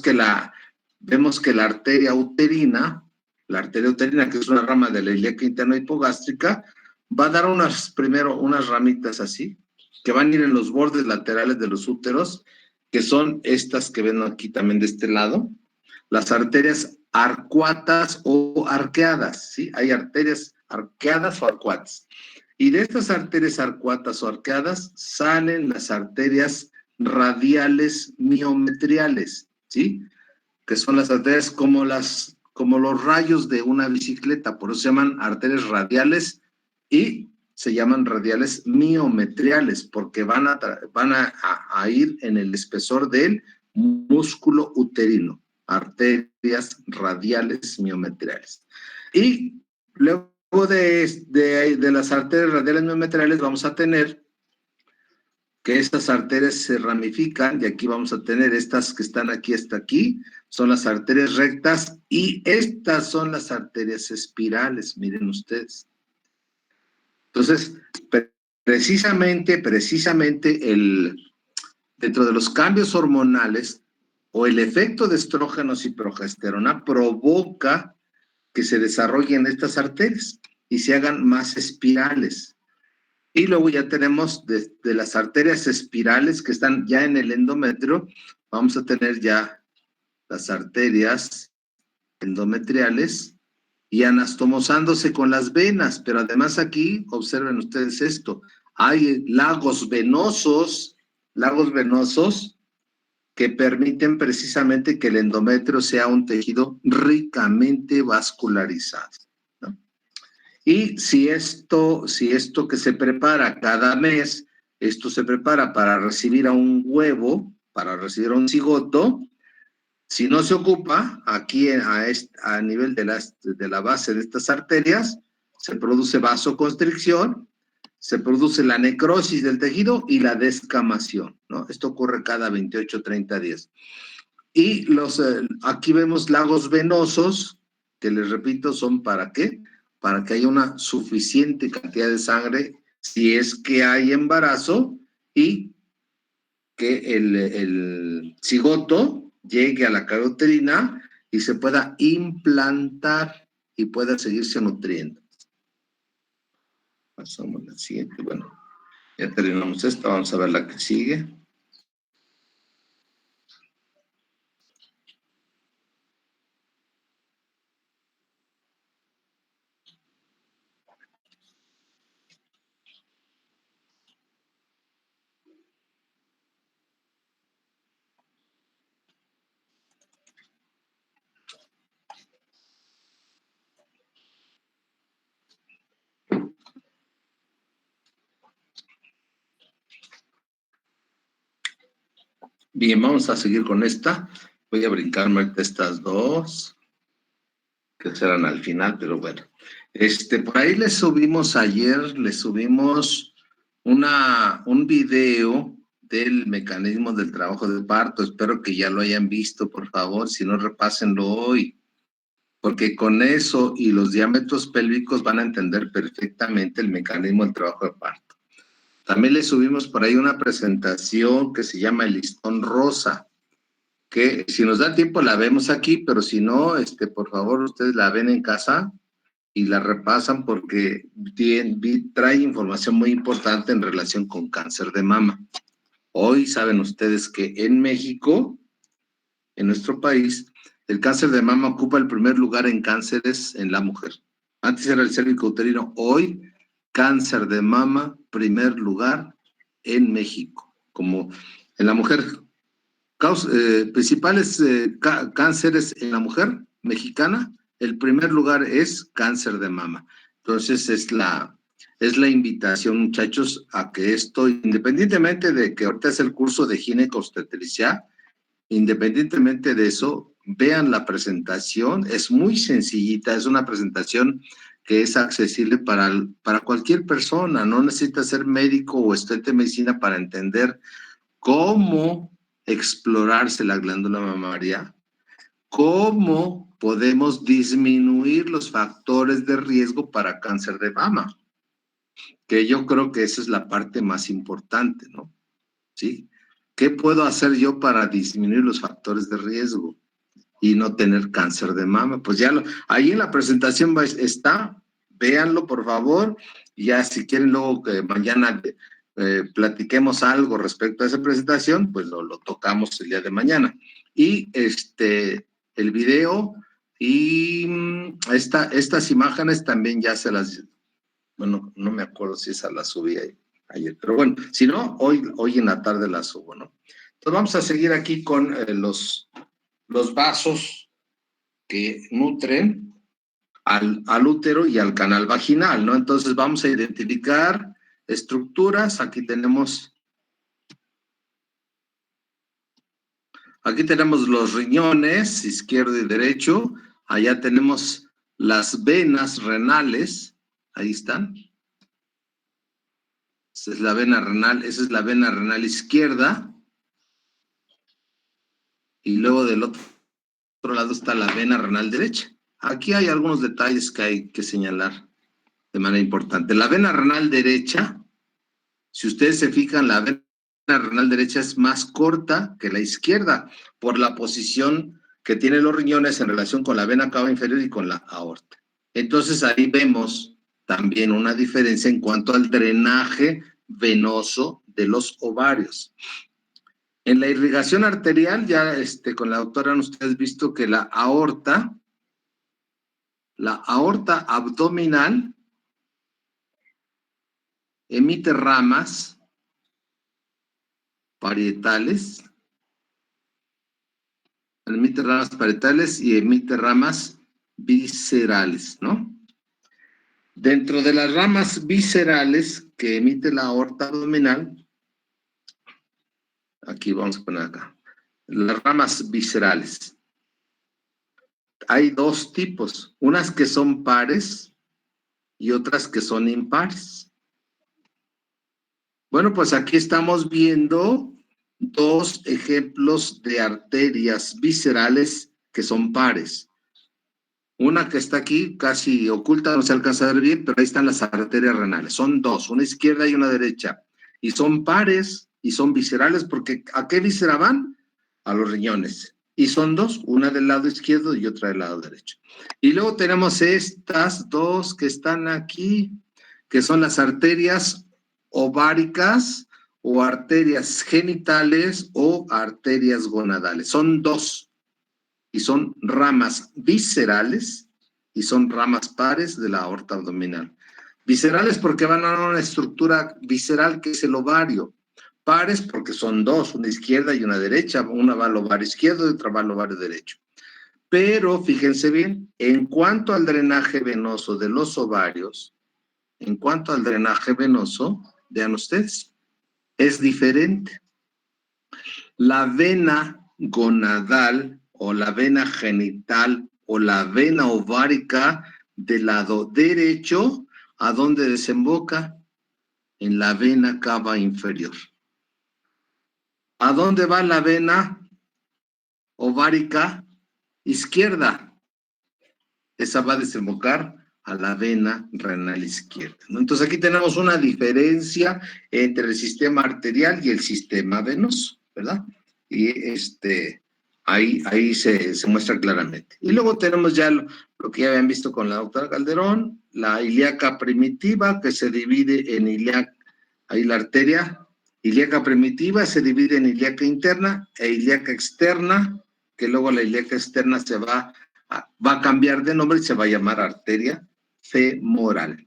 vemos que la arteria uterina, que es una rama de la ilíaca interna hipogástrica, va a dar primero unas ramitas así, que van a ir en los bordes laterales de los úteros, que son estas que ven aquí también de este lado, las arterias arcuatas o arqueadas, ¿sí? Hay arterias arqueadas o arcuatas. Y de estas arterias arcuatas o arqueadas salen las arterias radiales miometriales, ¿sí? Que son las arterias como los rayos de una bicicleta, por eso se llaman arterias radiales y se llaman radiales miometriales, porque van a ir en el espesor del músculo uterino, arterias radiales miometriales. Y luego de las arterias radiales miometriales vamos a tener que estas arterias se ramifican, y aquí vamos a tener estas que están aquí hasta aquí, son las arterias rectas, y estas son las arterias espirales, miren ustedes. Entonces, precisamente dentro de los cambios hormonales, o el efecto de estrógenos y progesterona provoca que se desarrollen estas arterias y se hagan más espirales. Y luego ya tenemos de las arterias espirales que están ya en el endometrio, vamos a tener ya las arterias endometriales y anastomosándose con las venas, pero además aquí, observen ustedes esto, hay lagos venosos que permiten precisamente que el endometrio sea un tejido ricamente vascularizado, ¿no? Y si esto que se prepara cada mes, esto se prepara para recibir a un huevo, para recibir a un cigoto, si no se ocupa aquí a nivel de la base de estas arterias, se produce vasoconstricción, se produce la necrosis del tejido y la descamación, ¿no? Esto ocurre cada 28 o 30 días. Y aquí vemos lagos venosos, que les repito, ¿son para qué? Para que haya una suficiente cantidad de sangre si es que hay embarazo y que el cigoto llegue a la cavidad uterina y se pueda implantar y pueda seguirse nutriendo. Pasamos a la siguiente. Bueno, ya terminamos esta, vamos a ver la que sigue. Bien, vamos a seguir con esta. Voy a brincarme ahorita estas dos, que serán al final, pero bueno. Por ahí les subimos ayer, un video del mecanismo del trabajo de parto. Espero que ya lo hayan visto, por favor. Si no, repásenlo hoy, porque con eso y los diámetros pélvicos van a entender perfectamente el mecanismo del trabajo de parto. También les subimos por ahí una presentación que se llama El Listón Rosa, que si nos da tiempo la vemos aquí, pero si no, por favor, ustedes la ven en casa y la repasan porque trae información muy importante en relación con cáncer de mama. Hoy saben ustedes que en México, en nuestro país, el cáncer de mama ocupa el primer lugar en cánceres en la mujer. Antes era el cervicouterino, hoy cáncer de mama, primer lugar en México, como en la mujer. Principales cánceres en la mujer mexicana, el primer lugar es cáncer de mama. Entonces es la invitación, muchachos, a que esto, independientemente de que ahorita es el curso de ginecobstetricia, independientemente de eso, vean la presentación, es muy sencillita, es una presentación que es accesible para cualquier persona, no necesita ser médico o estudiante de medicina para entender cómo explorarse la glándula mamaria, cómo podemos disminuir los factores de riesgo para cáncer de mama, que yo creo que esa es la parte más importante, ¿no? ¿Sí? ¿Qué puedo hacer yo para disminuir los factores de riesgo y no tener cáncer de mama? Pues ya ahí en la presentación está, véanlo por favor, y ya si quieren luego que mañana platiquemos algo respecto a esa presentación, pues lo tocamos el día de mañana. Y el video y estas imágenes también ya se las, bueno, no me acuerdo si esas las subí ayer, pero bueno, si no, hoy en la tarde las subo, ¿no? Entonces vamos a seguir aquí con los vasos que nutren al útero y al canal vaginal, ¿no? Entonces vamos a identificar estructuras. Aquí tenemos los riñones, izquierdo y derecho. Allá tenemos las venas renales. Ahí están. Esa es la vena renal izquierda. Y luego del otro lado está la vena renal derecha. Aquí hay algunos detalles que hay que señalar de manera importante. La vena renal derecha, si ustedes se fijan, la vena renal derecha es más corta que la izquierda por la posición que tienen los riñones en relación con la vena cava inferior y con la aorta. Entonces ahí vemos también una diferencia en cuanto al drenaje venoso de los ovarios. En la irrigación arterial, ya con la doctora han ustedes visto que la aorta abdominal emite ramas parietales, y emite ramas viscerales, ¿no? Dentro de las ramas viscerales que emite la aorta abdominal, aquí vamos a poner acá, las ramas viscerales. Hay dos tipos, unas que son pares y otras que son impares. Bueno, pues aquí estamos viendo dos ejemplos de arterias viscerales que son pares. Una que está aquí casi oculta, no se alcanza a ver bien, pero ahí están las arterias renales. Son dos, una izquierda y una derecha. Y son pares y son viscerales porque ¿a qué víscera van? A los riñones. Y son dos, una del lado izquierdo y otra del lado derecho. Y luego tenemos estas dos que están aquí, que son las arterias ováricas o arterias genitales o arterias gonadales. Son dos y son ramas viscerales y son ramas pares de la aorta abdominal. Viscerales porque van a una estructura visceral que es el ovario. Pares porque son dos, una izquierda y una derecha. Una va al ovario izquierdo y otra va al ovario derecho. Pero fíjense bien, en cuanto al drenaje venoso de los ovarios, vean ustedes, es diferente. La vena gonadal o la vena genital o la vena ovárica del lado derecho, ¿a dónde desemboca? En la vena cava inferior. ¿A dónde va la vena ovárica izquierda? Esa va a desembocar a la vena renal izquierda, ¿no? Entonces aquí tenemos una diferencia entre el sistema arterial y el sistema venoso, ¿verdad? Y ahí se muestra claramente. Y luego tenemos ya lo que ya habían visto con la doctora Calderón, la ilíaca primitiva, que se divide en ilíaca, ahí la arteria ilíaca primitiva se divide en ilíaca interna e ilíaca externa, que luego la ilíaca externa va a cambiar de nombre y se va a llamar arteria femoral.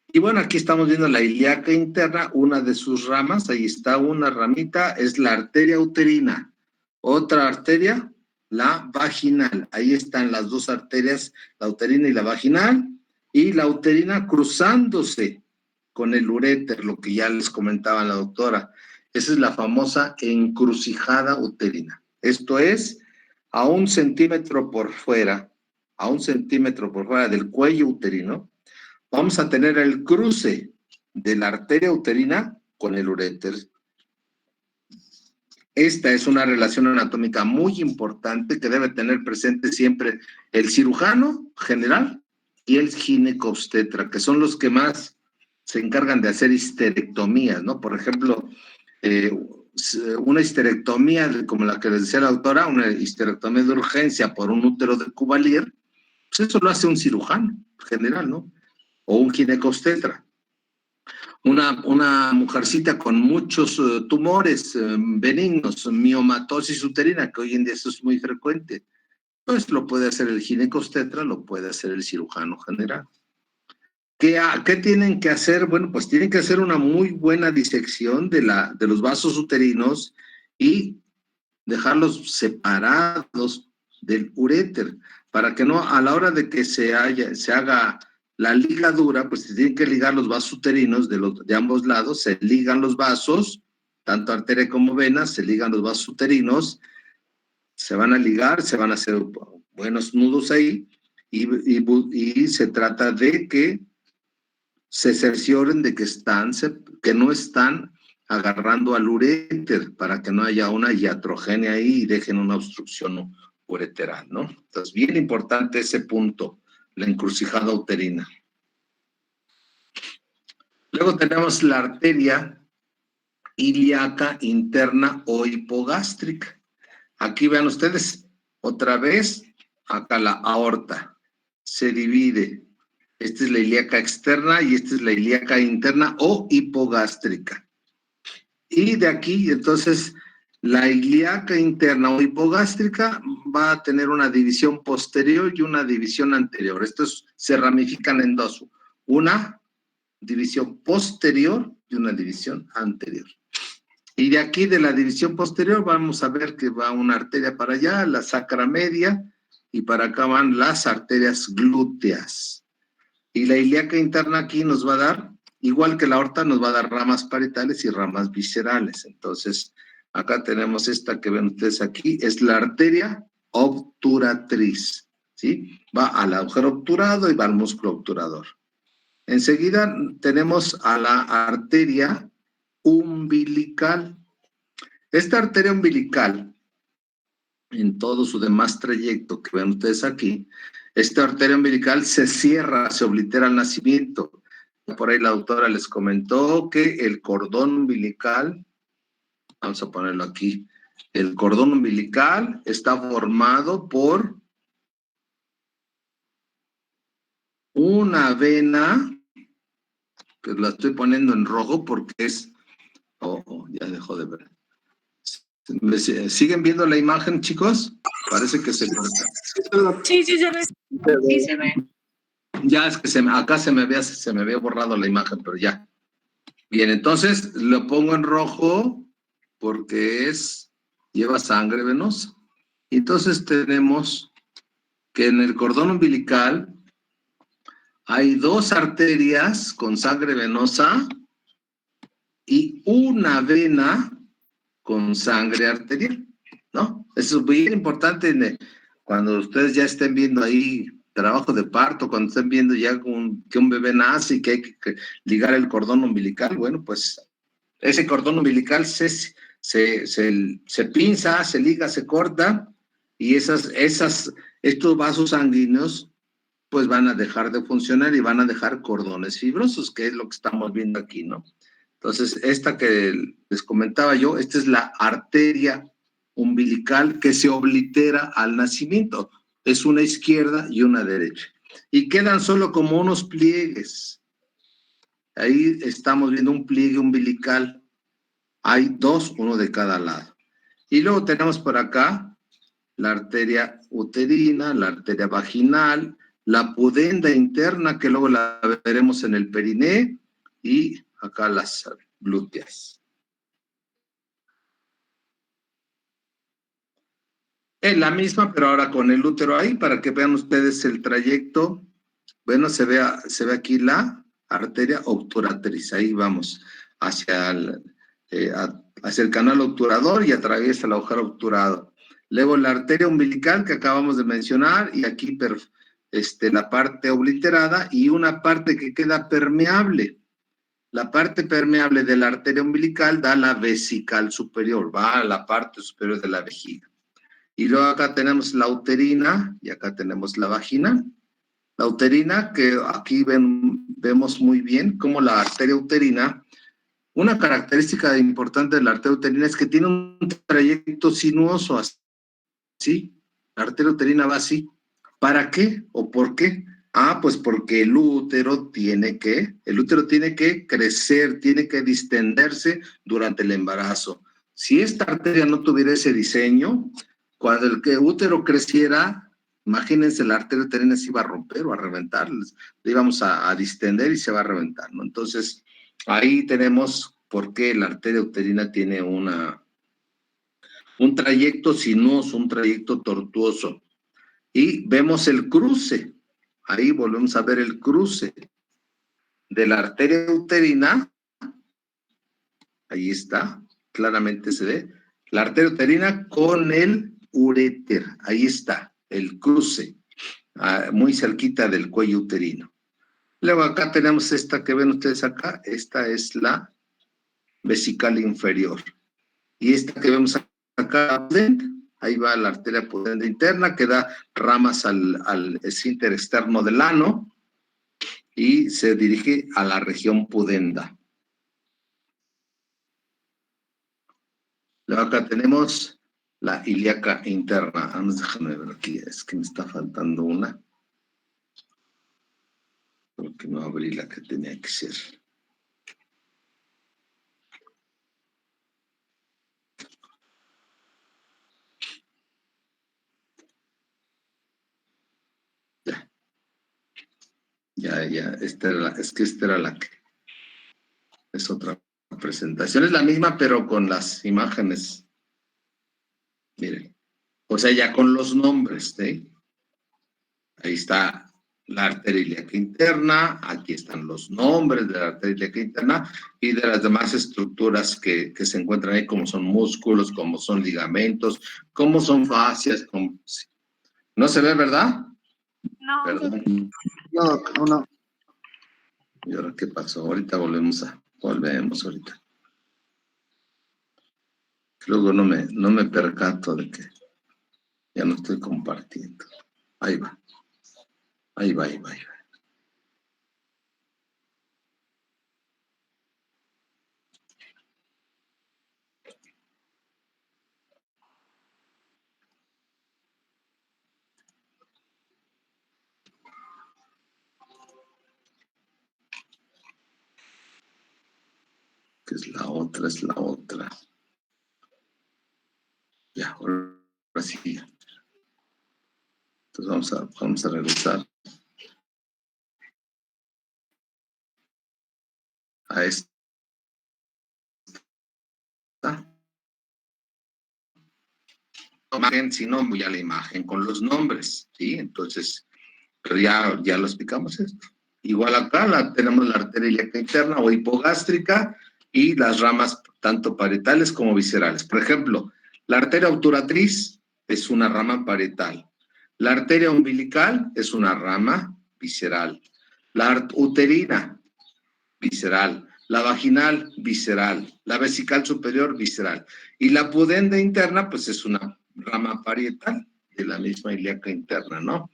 Y bueno, aquí estamos viendo la ilíaca interna, una de sus ramas, ahí está una ramita, es la arteria uterina. Otra arteria, la vaginal. Ahí están las dos arterias, la uterina y la vaginal, y la uterina cruzándose con el uréter, lo que ya les comentaba la doctora. Esa es la famosa encrucijada uterina. Esto es, a 1 centímetro por fuera, del cuello uterino, vamos a tener el cruce de la arteria uterina con el uréter. Esta es una relación anatómica muy importante que debe tener presente siempre el cirujano general y el ginecobstetra, que son los que más se encargan de hacer histerectomías, ¿no? Por ejemplo, una histerectomía, como la que les decía la doctora, una histerectomía de urgencia por un útero de Cuvalier, pues eso lo hace un cirujano general, ¿no? O un ginecobstetra. Una mujercita con muchos tumores benignos, miomatosis uterina, que hoy en día eso es muy frecuente, pues lo puede hacer el ginecobstetra, lo puede hacer el cirujano general. ¿Qué tienen que hacer? Bueno, pues tienen que hacer una muy buena disección de los vasos uterinos y dejarlos separados del uréter, para que no, a la hora de que se haga la ligadura, pues se tienen que ligar los vasos uterinos de ambos lados, se ligan los vasos, tanto arteria como vena, se ligan los vasos uterinos, se van a ligar, se van a hacer buenos nudos ahí, y se trata de que se cercioren de que no están agarrando al uréter para que no haya una iatrogenia ahí y dejen una obstrucción ureteral, ¿no? Entonces, bien importante ese punto, la encrucijada uterina. Luego tenemos la arteria ilíaca interna o hipogástrica. Aquí vean ustedes, otra vez, acá la aorta se divide. Esta es la ilíaca externa y esta es la ilíaca interna o hipogástrica. Y de aquí, entonces, la ilíaca interna o hipogástrica va a tener una división posterior y una división anterior. Estos se ramifican en dos. Una división posterior y una división anterior. Y de aquí, de la división posterior, vamos a ver que va una arteria para allá, la sacra media, y para acá van las arterias glúteas. Y la ilíaca interna aquí nos va a dar, igual que la aorta, nos va a dar ramas parietales y ramas viscerales. Entonces, acá tenemos esta que ven ustedes aquí, es la arteria obturatriz, ¿sí? Va al agujero obturado y va al músculo obturador. Enseguida tenemos a la arteria umbilical. Esta arteria umbilical, en todo su demás trayecto que ven ustedes aquí, esta arteria umbilical se cierra, se oblitera al nacimiento. Por ahí la doctora les comentó que el cordón umbilical, vamos a ponerlo aquí, el cordón umbilical está formado por una vena, que la estoy poniendo en rojo porque es, ya dejó de ver. ¿Siguen viendo la imagen, chicos? Parece que se corta. Sí, sí se ve. Sí se ve. Ya es que acá se me había borrado la imagen, pero ya. Bien, entonces lo pongo en rojo porque lleva sangre venosa. Entonces tenemos que en el cordón umbilical hay 2 arterias con sangre venosa y una vena con sangre arterial, ¿no? Eso es bien importante cuando ustedes ya estén viendo ahí trabajo de parto, cuando estén viendo ya que un bebé nace y que hay que ligar el cordón umbilical. Bueno, pues ese cordón umbilical se pinza, se liga, se corta, y estos vasos sanguíneos pues van a dejar de funcionar y van a dejar cordones fibrosos, que es lo que estamos viendo aquí, ¿no? Entonces, esta que les comentaba yo, esta es la arteria umbilical que se oblitera al nacimiento. Es una izquierda y una derecha. Y quedan solo como unos pliegues. Ahí estamos viendo un pliegue umbilical. Hay dos, uno de cada lado. Y luego tenemos por acá la arteria uterina, la arteria vaginal, la pudenda interna, que luego la veremos en el periné, y acá las glúteas. Es la misma, pero ahora con el útero ahí, para que vean ustedes el trayecto. Bueno, se ve aquí la arteria obturatriz. Ahí vamos hacia el canal obturador y atraviesa el agujero obturado. Luego la arteria umbilical que acabamos de mencionar, y aquí la parte obliterada y una parte que queda permeable. La parte permeable de la arteria umbilical da la vesical superior, va a la parte superior de la vejiga. Y luego acá tenemos la uterina y acá tenemos la vagina. La uterina, que aquí vemos muy bien cómo la arteria uterina, una característica importante de la arteria uterina es que tiene un trayecto sinuoso así. La arteria uterina va así. ¿Para qué o por qué? Pues porque el útero tiene que crecer, tiene que distenderse durante el embarazo. Si esta arteria no tuviera ese diseño, cuando el útero creciera, imagínense, la arteria uterina se iba a romper o a reventar, le íbamos a distender y se va a reventar, ¿no? Entonces, ahí tenemos por qué la arteria uterina tiene un trayecto sinuoso, un trayecto tortuoso. Y vemos el cruce, ahí volvemos a ver el cruce de la arteria uterina, ahí está, claramente se ve, la arteria uterina con el uréter, ahí está, el cruce, muy cerquita del cuello uterino. Luego acá tenemos esta que ven ustedes acá, esta es la vesical inferior. Y esta que vemos acá, ahí va la arteria pudenda interna, que da ramas al esfínter externo del ano y se dirige a la región pudenda. Luego acá tenemos la ilíaca interna. Déjame ver aquí, es que me está faltando una. Porque no abrí la que tenía que ser. Ya, esta era la que es otra presentación. Es la misma, pero con las imágenes. Miren. O sea, ya con los nombres, ¿sí? Ahí está la arteria ilíaca interna, aquí están los nombres de la arteria ilíaca interna y de las demás estructuras que se encuentran ahí, como son músculos, como son ligamentos, como son fascias. ¿No se ve, verdad? No. Perdón. No. ¿Y ahora qué pasó? Ahorita volvemos ahorita. Luego no me percato de que ya no estoy compartiendo. Ahí va. Que es la otra. Ya, ahora sí. Entonces vamos a regresar a esta. Imagen, si no, ya la imagen con los nombres, ¿sí? Entonces, pero ya lo explicamos esto. Igual acá tenemos la arteria ilíaca interna o hipogástrica y las ramas tanto parietales como viscerales. Por ejemplo, la arteria obturatriz es una rama parietal. La arteria umbilical es una rama visceral. La uterina, visceral. La vaginal, visceral. La vesical superior, visceral. Y la pudenda interna, pues es una rama parietal de la misma ilíaca interna, ¿no?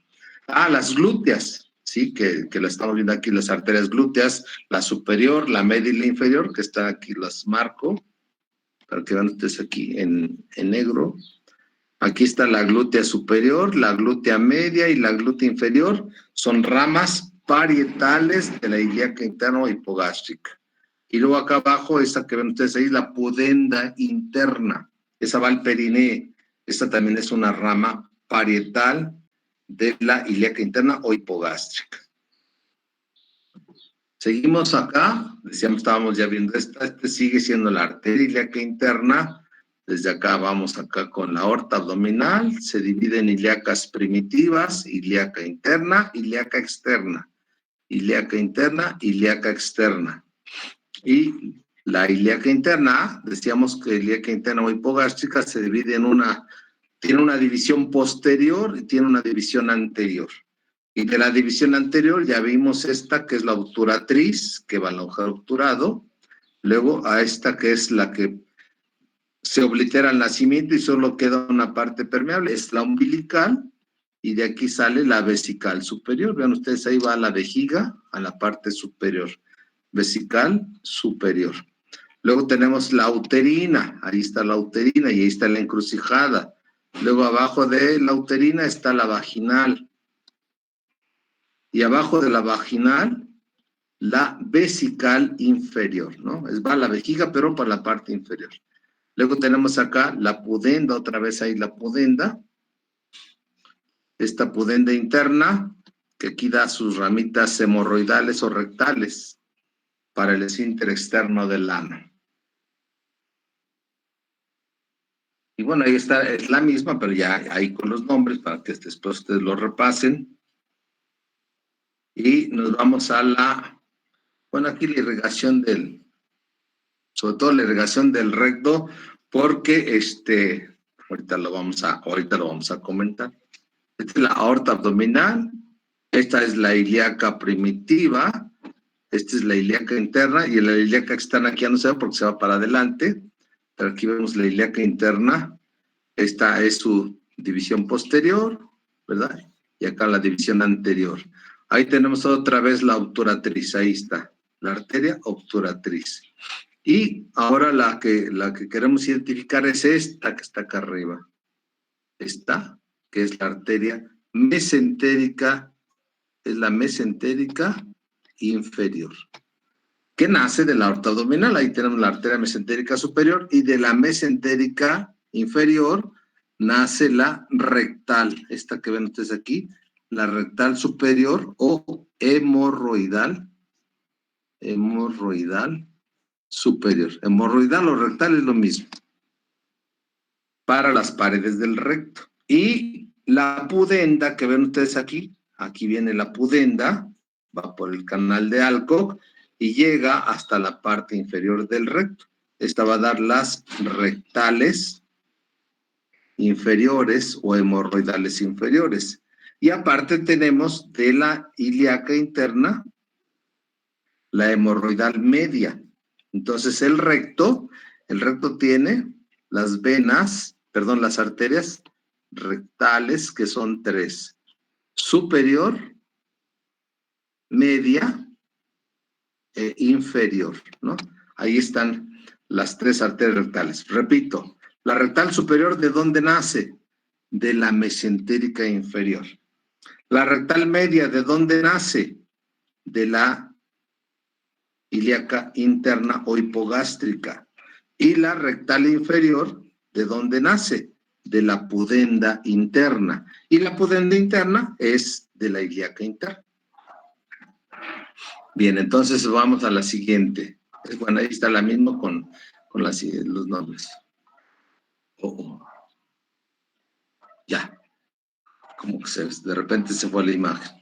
Ah, las glúteas, sí, que la estamos viendo aquí, las arterias glúteas, la superior, la media y la inferior, que está aquí, las marco, para que vean ustedes aquí en negro. Aquí está la glútea superior, la glútea media y la glútea inferior. Son ramas parietales de la ilíaca interna o hipogástrica. Y luego acá abajo, esta que ven ustedes ahí, la pudenda interna. Esa va al periné. Esta también es una rama parietal de la ilíaca interna o hipogástrica. Seguimos acá. Decíamos, estábamos ya viendo esta. Este sigue siendo la arteria ilíaca interna. Desde acá vamos acá con la aorta abdominal, se divide en ilíacas primitivas, ilíaca interna, ilíaca externa, ilíaca interna, ilíaca externa. Y la ilíaca interna, decíamos que ilíaca interna o hipogástrica se divide en tiene una división posterior y tiene una división anterior. Y de la división anterior ya vimos esta que es la obturatriz, que va al agujero obturado, luego a esta que es la que se oblitera el nacimiento y solo queda una parte permeable, es la umbilical, y de aquí sale la vesical superior. Vean ustedes, ahí va la vejiga a la parte superior, vesical superior. Luego tenemos la uterina, ahí está la uterina y ahí está la encrucijada. Luego abajo de la uterina está la vaginal. Y abajo de la vaginal, la vesical inferior, ¿no? Va la vejiga, pero por la parte inferior. Luego tenemos acá la pudenda, otra vez ahí la pudenda. Esta pudenda interna, que aquí da sus ramitas hemorroidales o rectales para el esfínter externo del ano. Y bueno, ahí está, es la misma, pero ya ahí con los nombres para que después ustedes lo repasen. Y nos vamos a bueno, aquí la irrigación sobre todo la irrigación del recto, porque ahorita lo vamos a comentar. Esta es la aorta abdominal, esta es la ilíaca primitiva, esta es la ilíaca interna, y la ilíaca externa aquí ya no se ve porque se va para adelante, pero aquí vemos la ilíaca interna, esta es su división posterior, ¿verdad? Y acá la división anterior. Ahí tenemos otra vez la obturatriz, ahí está, la arteria obturatriz. Y ahora la que queremos identificar es esta que está acá arriba. Esta, que es la arteria mesentérica, es la mesentérica inferior, que nace de la aorta abdominal. Ahí tenemos la arteria mesentérica superior y de la mesentérica inferior nace la rectal, esta que ven ustedes aquí, la rectal superior o hemorroidal superior. Hemorroidal o rectal es lo mismo para las paredes del recto. Y la pudenda que ven ustedes aquí viene la pudenda, va por el canal de Alcock y llega hasta la parte inferior del recto. Esta va a dar las rectales inferiores o hemorroidales inferiores. Y aparte tenemos de la ilíaca interna la hemorroidal media. Entonces el recto tiene las las arterias rectales, que son 3. Superior, media e inferior, ¿no? Ahí están las 3 arterias rectales. Repito, la rectal superior, ¿de dónde nace? De la mesentérica inferior. La rectal media, ¿de dónde nace? De la ilíaca interna o hipogástrica. Y la rectal inferior, ¿de dónde nace? De la pudenda interna. Y la pudenda interna es de la ilíaca interna. Bien, entonces vamos a la siguiente. Bueno, ahí está la misma con los nombres. Ya. Como que de repente se fue la imagen.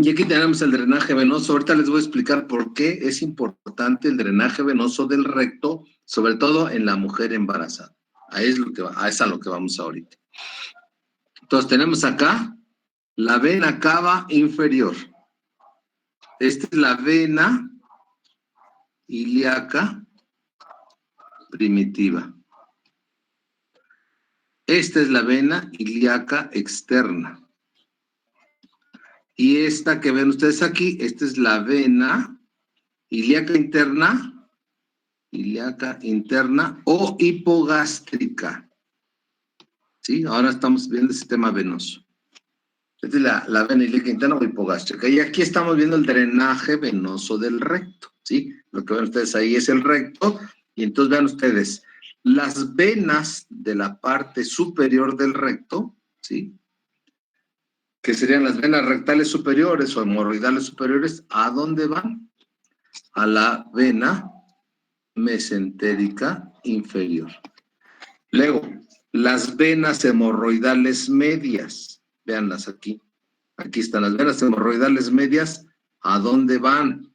Y aquí tenemos el drenaje venoso. Ahorita les voy a explicar por qué es importante el drenaje venoso del recto, sobre todo en la mujer embarazada. Ahí es a lo que vamos ahorita. Entonces tenemos acá la vena cava inferior. Esta es la vena ilíaca primitiva. Esta es la vena ilíaca externa. Y esta que ven ustedes aquí, esta es la vena ilíaca interna o hipogástrica. ¿Sí? Ahora estamos viendo el sistema venoso. Esta es la vena ilíaca interna o hipogástrica. Y aquí estamos viendo el drenaje venoso del recto. ¿Sí? Lo que ven ustedes ahí es el recto. Y entonces vean ustedes, las venas de la parte superior del recto, ¿sí? Que serían las venas rectales superiores o hemorroidales superiores, ¿a dónde van? A la vena mesentérica inferior. Luego, las venas hemorroidales medias, véanlas aquí. Aquí están las venas hemorroidales medias, ¿a dónde van?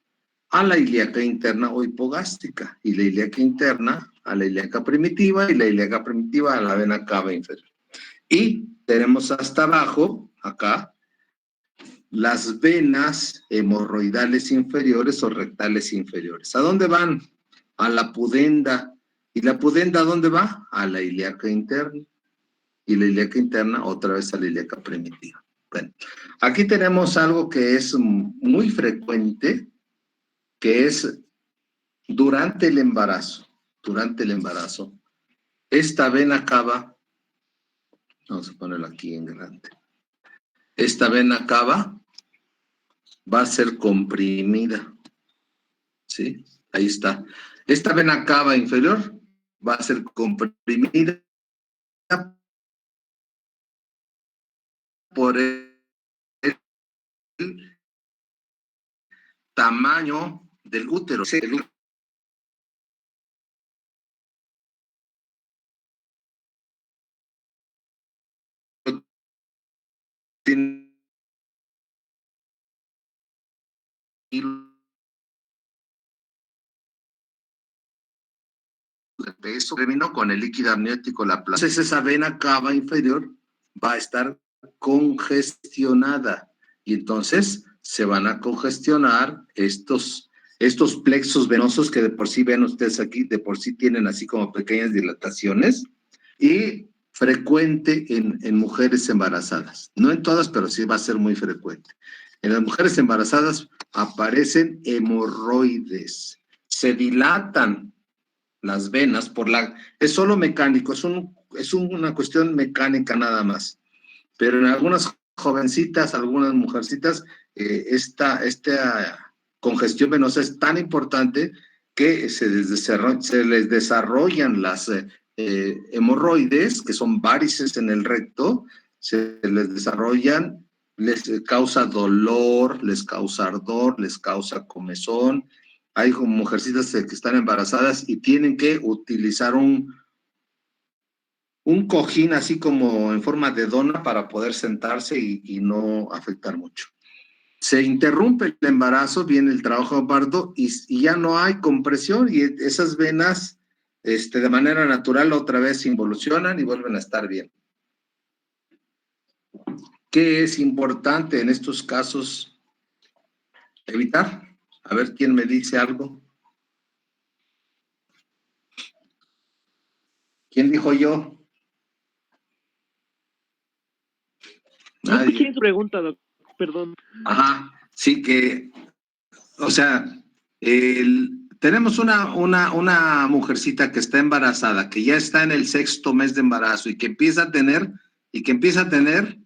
A la ilíaca interna o hipogástrica, y la ilíaca interna a la ilíaca primitiva, y la ilíaca primitiva a la vena cava inferior. Y tenemos hasta abajo, acá, las venas hemorroidales inferiores o rectales inferiores. ¿A dónde van? A la pudenda. ¿Y la pudenda a dónde va? A la ilíaca interna. Y la ilíaca interna otra vez a la ilíaca primitiva. Bueno, aquí tenemos algo que es muy frecuente, que es durante el embarazo. Durante el embarazo, esta vena cava, vamos a ponerlo aquí en grande. Esta vena cava va a ser comprimida. ¿Sí? Ahí está. Esta vena cava inferior va a ser comprimida por el tamaño del útero. El útero tiene de peso, terminó con el líquido amniótico, la plaza. Entonces esa vena cava inferior va a estar congestionada y entonces se van a congestionar estos plexos venosos que de por sí ven ustedes aquí, de por sí tienen así como pequeñas dilataciones y frecuente en mujeres embarazadas. No en todas, pero sí va a ser muy frecuente. En las mujeres embarazadas aparecen hemorroides, se dilatan las venas es solo mecánico, es una cuestión mecánica nada más. Pero en algunas jovencitas, algunas mujercitas, esta congestión venosa es tan importante que se les desarrollan las hemorroides, que son varices en el recto, se les desarrollan, les causa dolor, les causa ardor, les causa comezón. Hay mujercitas que están embarazadas y tienen que utilizar un cojín así como en forma de dona para poder sentarse y no afectar mucho. Se interrumpe el embarazo, viene el trabajo de parto y ya no hay compresión y esas venas de manera natural otra vez se involucionan y vuelven a estar bien. ¿Qué es importante en estos casos evitar? A ver quién me dice algo. ¿Quién dijo yo? No escuché su pregunta, doctor, perdón. Ajá, sí que, o sea, tenemos una mujercita que está embarazada, que ya está en el 6º mes de embarazo y que empieza a tener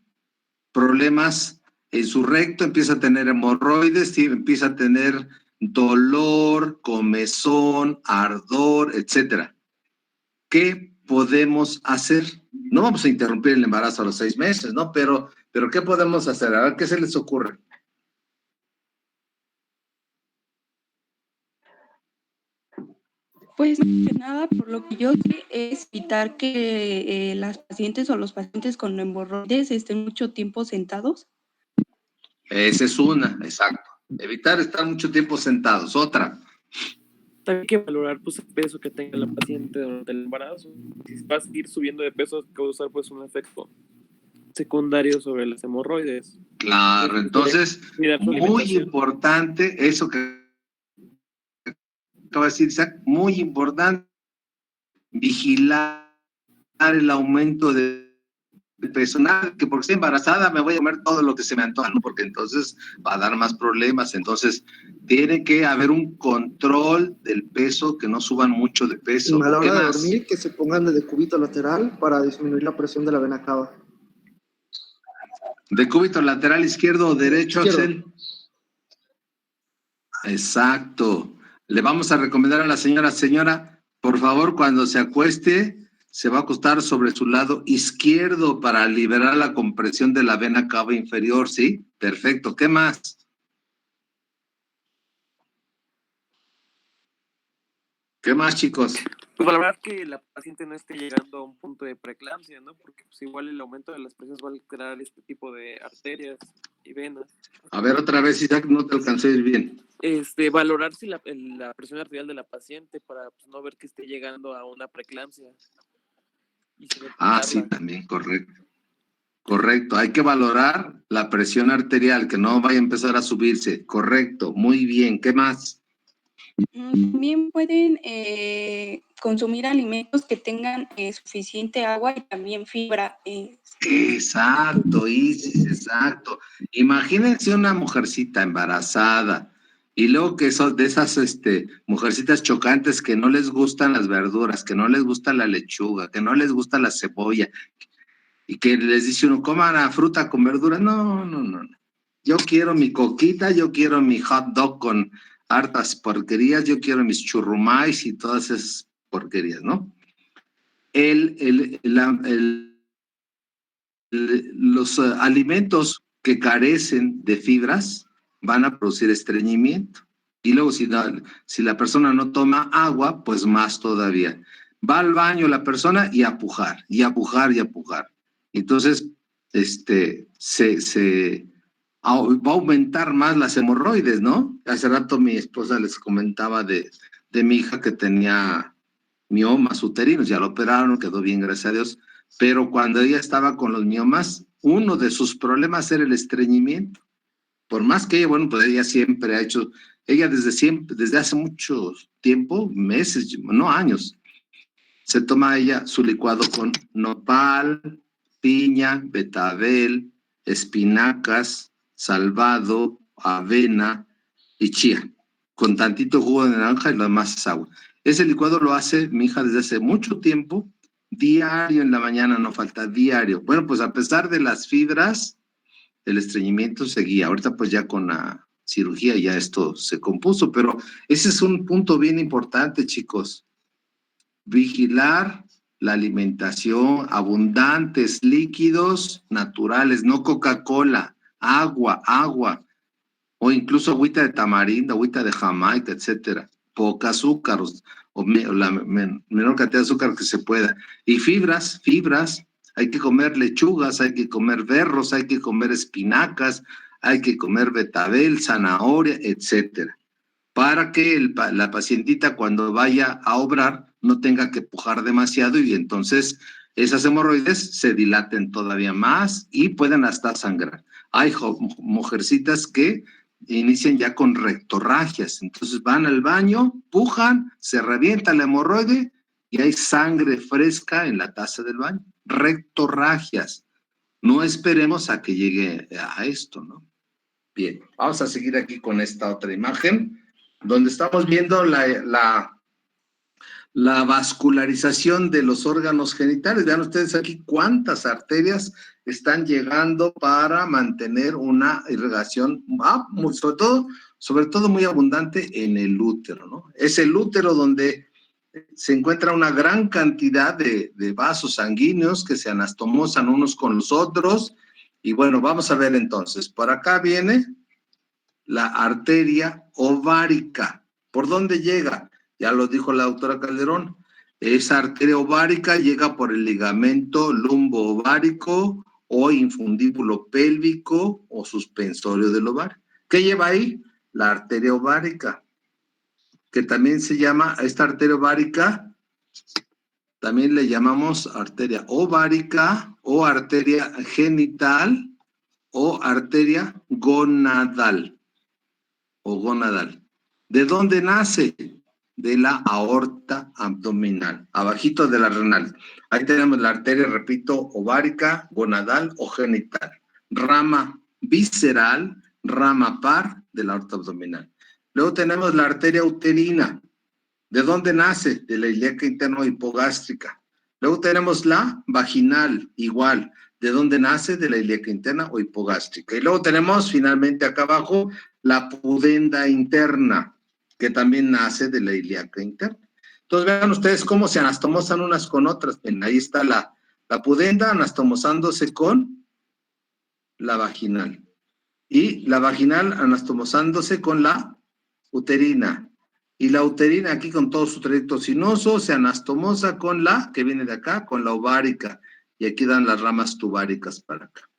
problemas en su recto, empieza a tener hemorroides, empieza a tener dolor, comezón, ardor, etcétera. ¿Qué podemos hacer? No vamos a interrumpir el embarazo a los 6 meses, ¿no? Pero ¿qué podemos hacer? A ver, ¿qué se les ocurre? Pues nada, por lo que yo sé, es evitar que las pacientes o los pacientes con hemorroides estén mucho tiempo sentados. Esa es una, exacto. Evitar estar mucho tiempo sentados. Otra. También hay que valorar pues, el peso que tenga la paciente durante el embarazo. Si va a seguir subiendo de peso, causar pues un efecto secundario sobre las hemorroides. Claro, entonces, muy importante eso que acaba de decir Isaac, muy importante vigilar el aumento de peso. Nada, que porque estoy embarazada me voy a comer todo lo que se me antoja, ¿no? Porque entonces va a dar más problemas. Entonces, tiene que haber un control del peso, que no suban mucho de peso. A la hora ¿Qué de más? dormir, que se pongan de cúbito lateral para disminuir la presión de la vena cava. ¿De cúbito lateral izquierdo o derecho, Izquierdo. Axel? Exacto. Le vamos a recomendar a la señora, por favor, cuando se acueste, se va a acostar sobre su lado izquierdo para liberar la compresión de la vena cava inferior, ¿sí? Perfecto. ¿Qué más? ¿Qué más, chicos? Pues valorar que la paciente no esté llegando a un punto de preeclampsia, ¿no? Porque pues igual el aumento de las presiones va a alterar este tipo de arterias y venas. A ver, otra vez, Isaac, no te alcancé a ir bien. Valorar si la presión arterial de la paciente para pues, no ver que esté llegando a una preeclampsia. Sí, también, correcto. Correcto, hay que valorar la presión arterial, que no vaya a empezar a subirse. Correcto, muy bien. ¿Qué más? También pueden consumir alimentos que tengan suficiente agua y también fibra. Exacto, Isis, exacto. Imagínense una mujercita embarazada y luego que son de esas mujercitas chocantes que no les gustan las verduras, que no les gusta la lechuga, que no les gusta la cebolla y que les dice uno, coman fruta con verdura. No, no, no, no. Yo quiero mi coquita, yo quiero mi hot dog con hartas porquerías, yo quiero mis churrumais y todas esas porquerías, ¿no? Los alimentos que carecen de fibras van a producir estreñimiento. Y luego si la persona no toma agua, pues más todavía. Va al baño la persona y a pujar, y a pujar, y a pujar. Entonces, va a aumentar más las hemorroides, ¿no? Hace rato mi esposa les comentaba de mi hija que tenía miomas uterinos, ya lo operaron, quedó bien, gracias a Dios, pero cuando ella estaba con los miomas, uno de sus problemas era el estreñimiento. Por más que ella, bueno, pues ella siempre ha hecho, ella desde hace mucho tiempo, meses, no años, se toma ella su licuado con nopal, piña, betabel, espinacas, salvado, avena y chía, con tantito jugo de naranja y lo demás es agua. Ese licuado lo hace mi hija desde hace mucho tiempo, diario en la mañana, no falta, diario. Bueno, pues a pesar de las fibras, el estreñimiento seguía. Ahorita pues ya con la cirugía ya esto se compuso, pero ese es un punto bien importante, chicos. Vigilar la alimentación, abundantes líquidos naturales, no Coca-Cola, agua, o incluso agüita de tamarindo, agüita de Jamaica, etcétera. Poca azúcar, o la menor cantidad de azúcar que se pueda. Y fibras, hay que comer lechugas, hay que comer berros, hay que comer espinacas, hay que comer betabel, zanahoria, etcétera, para que la pacientita cuando vaya a obrar no tenga que pujar demasiado y entonces esas hemorroides se dilaten todavía más y pueden hasta sangrar. Hay mujercitas que inician ya con rectorragias, entonces van al baño, pujan, se revienta la hemorroide y hay sangre fresca en la taza del baño. Rectorragias. No esperemos a que llegue a esto, ¿no? Bien, vamos a seguir aquí con esta otra imagen, donde estamos viendo la vascularización de los órganos genitales. Vean ustedes aquí cuántas arterias están llegando para mantener una irrigación, sobre todo muy abundante en el útero, ¿no? Es el útero donde se encuentra una gran cantidad de vasos sanguíneos que se anastomosan unos con los otros. Y bueno, vamos a ver entonces, por acá viene la arteria ovárica. ¿Por dónde llega? Ya lo dijo la doctora Calderón. Esa arteria ovárica llega por el ligamento lumbo-ovárico o infundíbulo pélvico o suspensorio del ovario. ¿Qué lleva ahí? La arteria ovárica, que también se llama, esta arteria ovárica, también le llamamos arteria ovárica o arteria genital o arteria gonadal o gonadal. ¿De dónde nace? De la aorta abdominal, abajito de la renal. Ahí tenemos la arteria, repito, ovárica, gonadal o genital. Rama visceral, rama par de la aorta abdominal. Luego tenemos la arteria uterina. ¿De dónde nace? De la ilíaca interna o hipogástrica. Luego tenemos la vaginal, igual. ¿De dónde nace? De la ilíaca interna o hipogástrica. Y luego tenemos finalmente acá abajo la pudenda interna, que también nace de la ilíaca interna. Entonces vean ustedes cómo se anastomosan unas con otras. Ven, ahí está la pudenda anastomosándose con la vaginal. Y la vaginal anastomosándose con la uterina. Y la uterina aquí con todo su trayecto sinuoso se anastomosa con la, que viene de acá, con la ovárica. Y aquí dan las ramas tubáricas para acá.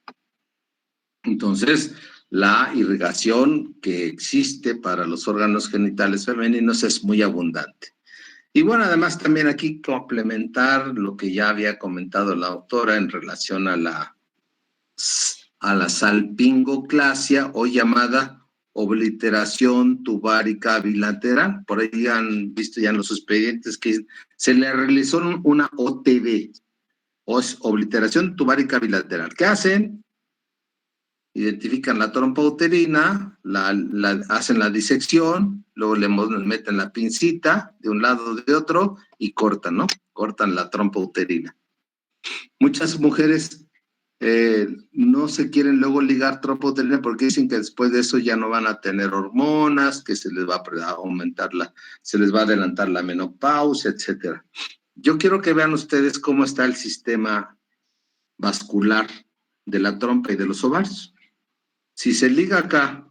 Entonces, la irrigación que existe para los órganos genitales femeninos es muy abundante. Y bueno, además también aquí complementar lo que ya había comentado la autora en relación a la salpingoclasia o llamada obliteración tubárica bilateral. Por ahí han visto ya en los expedientes que se le realizó una OTB, o es obliteración tubárica bilateral. ¿Qué hacen? Identifican la trompa uterina, hacen la disección, luego le meten la pincita de un lado o de otro y cortan, ¿no? Cortan la trompa uterina. Muchas mujeres no se quieren luego ligar trompa uterina porque dicen que después de eso ya no van a tener hormonas, que se les va a aumentar se les va a adelantar la menopausia, etcétera. Yo quiero que vean ustedes cómo está el sistema vascular de la trompa y de los ovarios. Si se liga acá,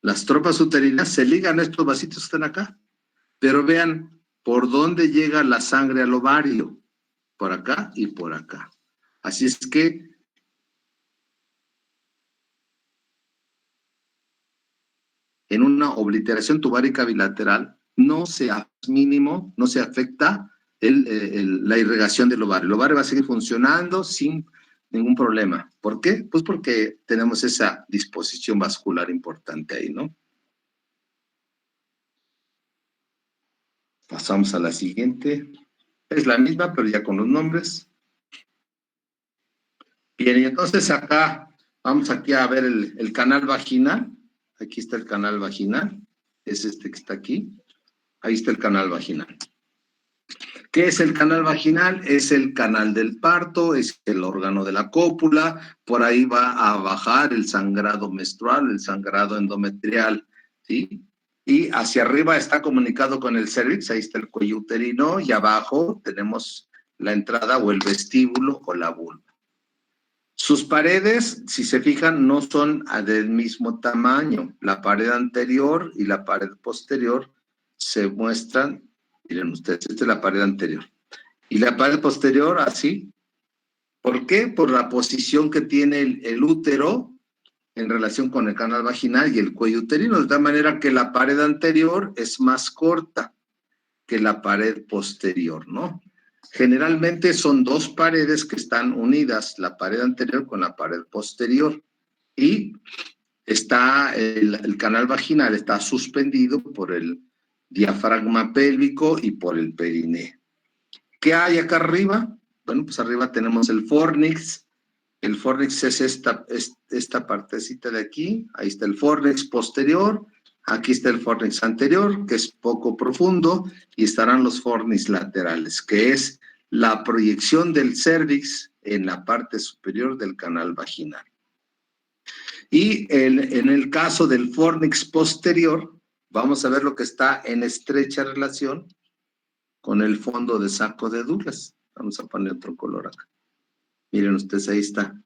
las trompas uterinas se ligan a estos vasitos que están acá, pero vean por dónde llega la sangre al ovario, por acá y por acá. Así es que en una obliteración tubárica bilateral no se afecta la irrigación del ovario. El ovario va a seguir funcionando sin ningún problema. ¿Por qué? Pues porque tenemos esa disposición vascular importante ahí, ¿no? Pasamos a la siguiente. Es la misma, pero ya con los nombres. Bien, y entonces acá, vamos aquí a ver el canal vaginal. Aquí está el canal vaginal. Es este que está aquí. Ahí está el canal vaginal. ¿Qué es el canal vaginal? Es el canal del parto, es el órgano de la cópula, por ahí va a bajar el sangrado menstrual, el sangrado endometrial, ¿sí? Y hacia arriba está comunicado con el cervix, ahí está el cuello uterino, y abajo tenemos la entrada o el vestíbulo o la vulva. Sus paredes, si se fijan, no son del mismo tamaño. La pared anterior y la pared posterior se muestran. Miren ustedes, esta es la pared anterior. Y la pared posterior, así. ¿Por qué? Por la posición que tiene el útero en relación con el canal vaginal y el cuello uterino, de tal manera que la pared anterior es más corta que la pared posterior, ¿no? Generalmente son dos paredes que están unidas, la pared anterior con la pared posterior. Y está el canal vaginal está suspendido por el diafragma pélvico y por el perineo. ¿Qué hay acá arriba? Bueno, pues arriba tenemos el fornix. El fornix es esta partecita de aquí. Ahí está el fornix posterior. Aquí está el fornix anterior, que es poco profundo, y estarán los fornix laterales, que es la proyección del cervix en la parte superior del canal vaginal. Y en el caso del fornix posterior, vamos a ver lo que está en estrecha relación con el fondo de saco de Douglas. Vamos a poner otro color acá. Miren ustedes, ahí está.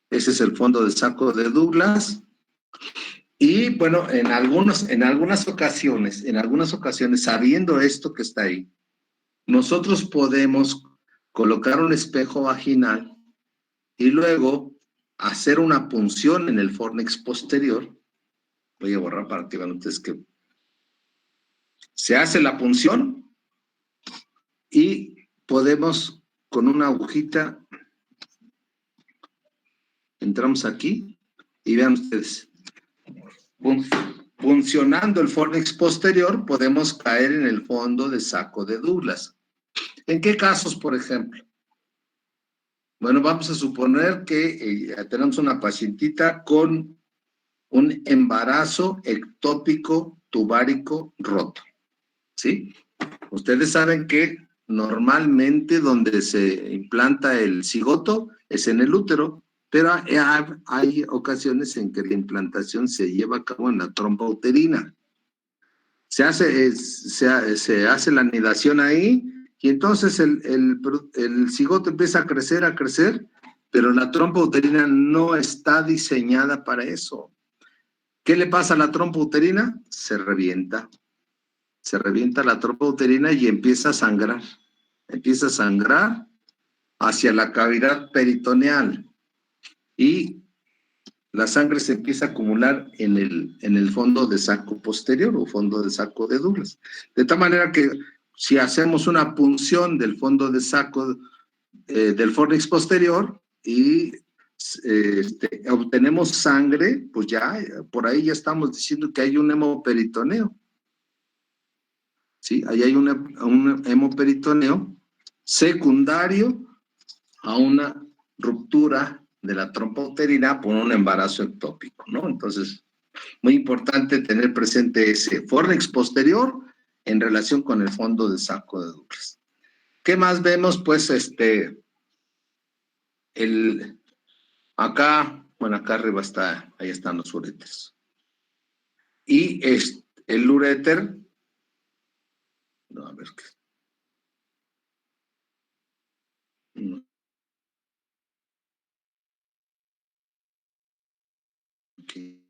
Ese es el fondo de saco de Douglas. Y bueno, en algunas ocasiones, sabiendo esto que está ahí, nosotros podemos colocar un espejo vaginal y luego hacer una punción en el fornix posterior. Voy a borrar para que vean ustedes que se hace la punción y podemos con una agujita, entramos aquí y vean ustedes, puncionando el fornix posterior podemos caer en el fondo de saco de Douglas. ¿En qué casos, por ejemplo? Bueno, vamos a suponer que tenemos una pacientita con un embarazo ectópico tubárico roto, ¿sí? Ustedes saben que normalmente donde se implanta el cigoto es en el útero, pero hay ocasiones en que la implantación se lleva a cabo en la trompa uterina. Se hace la anidación ahí y entonces el cigoto empieza a crecer, pero la trompa uterina no está diseñada para eso. ¿Qué le pasa a la trompa uterina? Se revienta la trompa uterina y empieza a sangrar hacia la cavidad peritoneal y la sangre se empieza a acumular en el fondo de saco posterior o fondo de saco de Douglas. De tal manera que si hacemos una punción del fondo de saco del fornix posterior y obtenemos sangre, pues ya por ahí ya estamos diciendo que hay un hemoperitoneo. ¿Sí? Ahí hay un hemoperitoneo secundario a una ruptura de la trompa uterina por un embarazo ectópico, ¿no? Entonces, muy importante tener presente ese fornix posterior en relación con el fondo de saco de Douglas. ¿Qué más vemos? Pues acá arriba ahí están los uréteres. Y el uréter, no, a ver qué. No. Okay.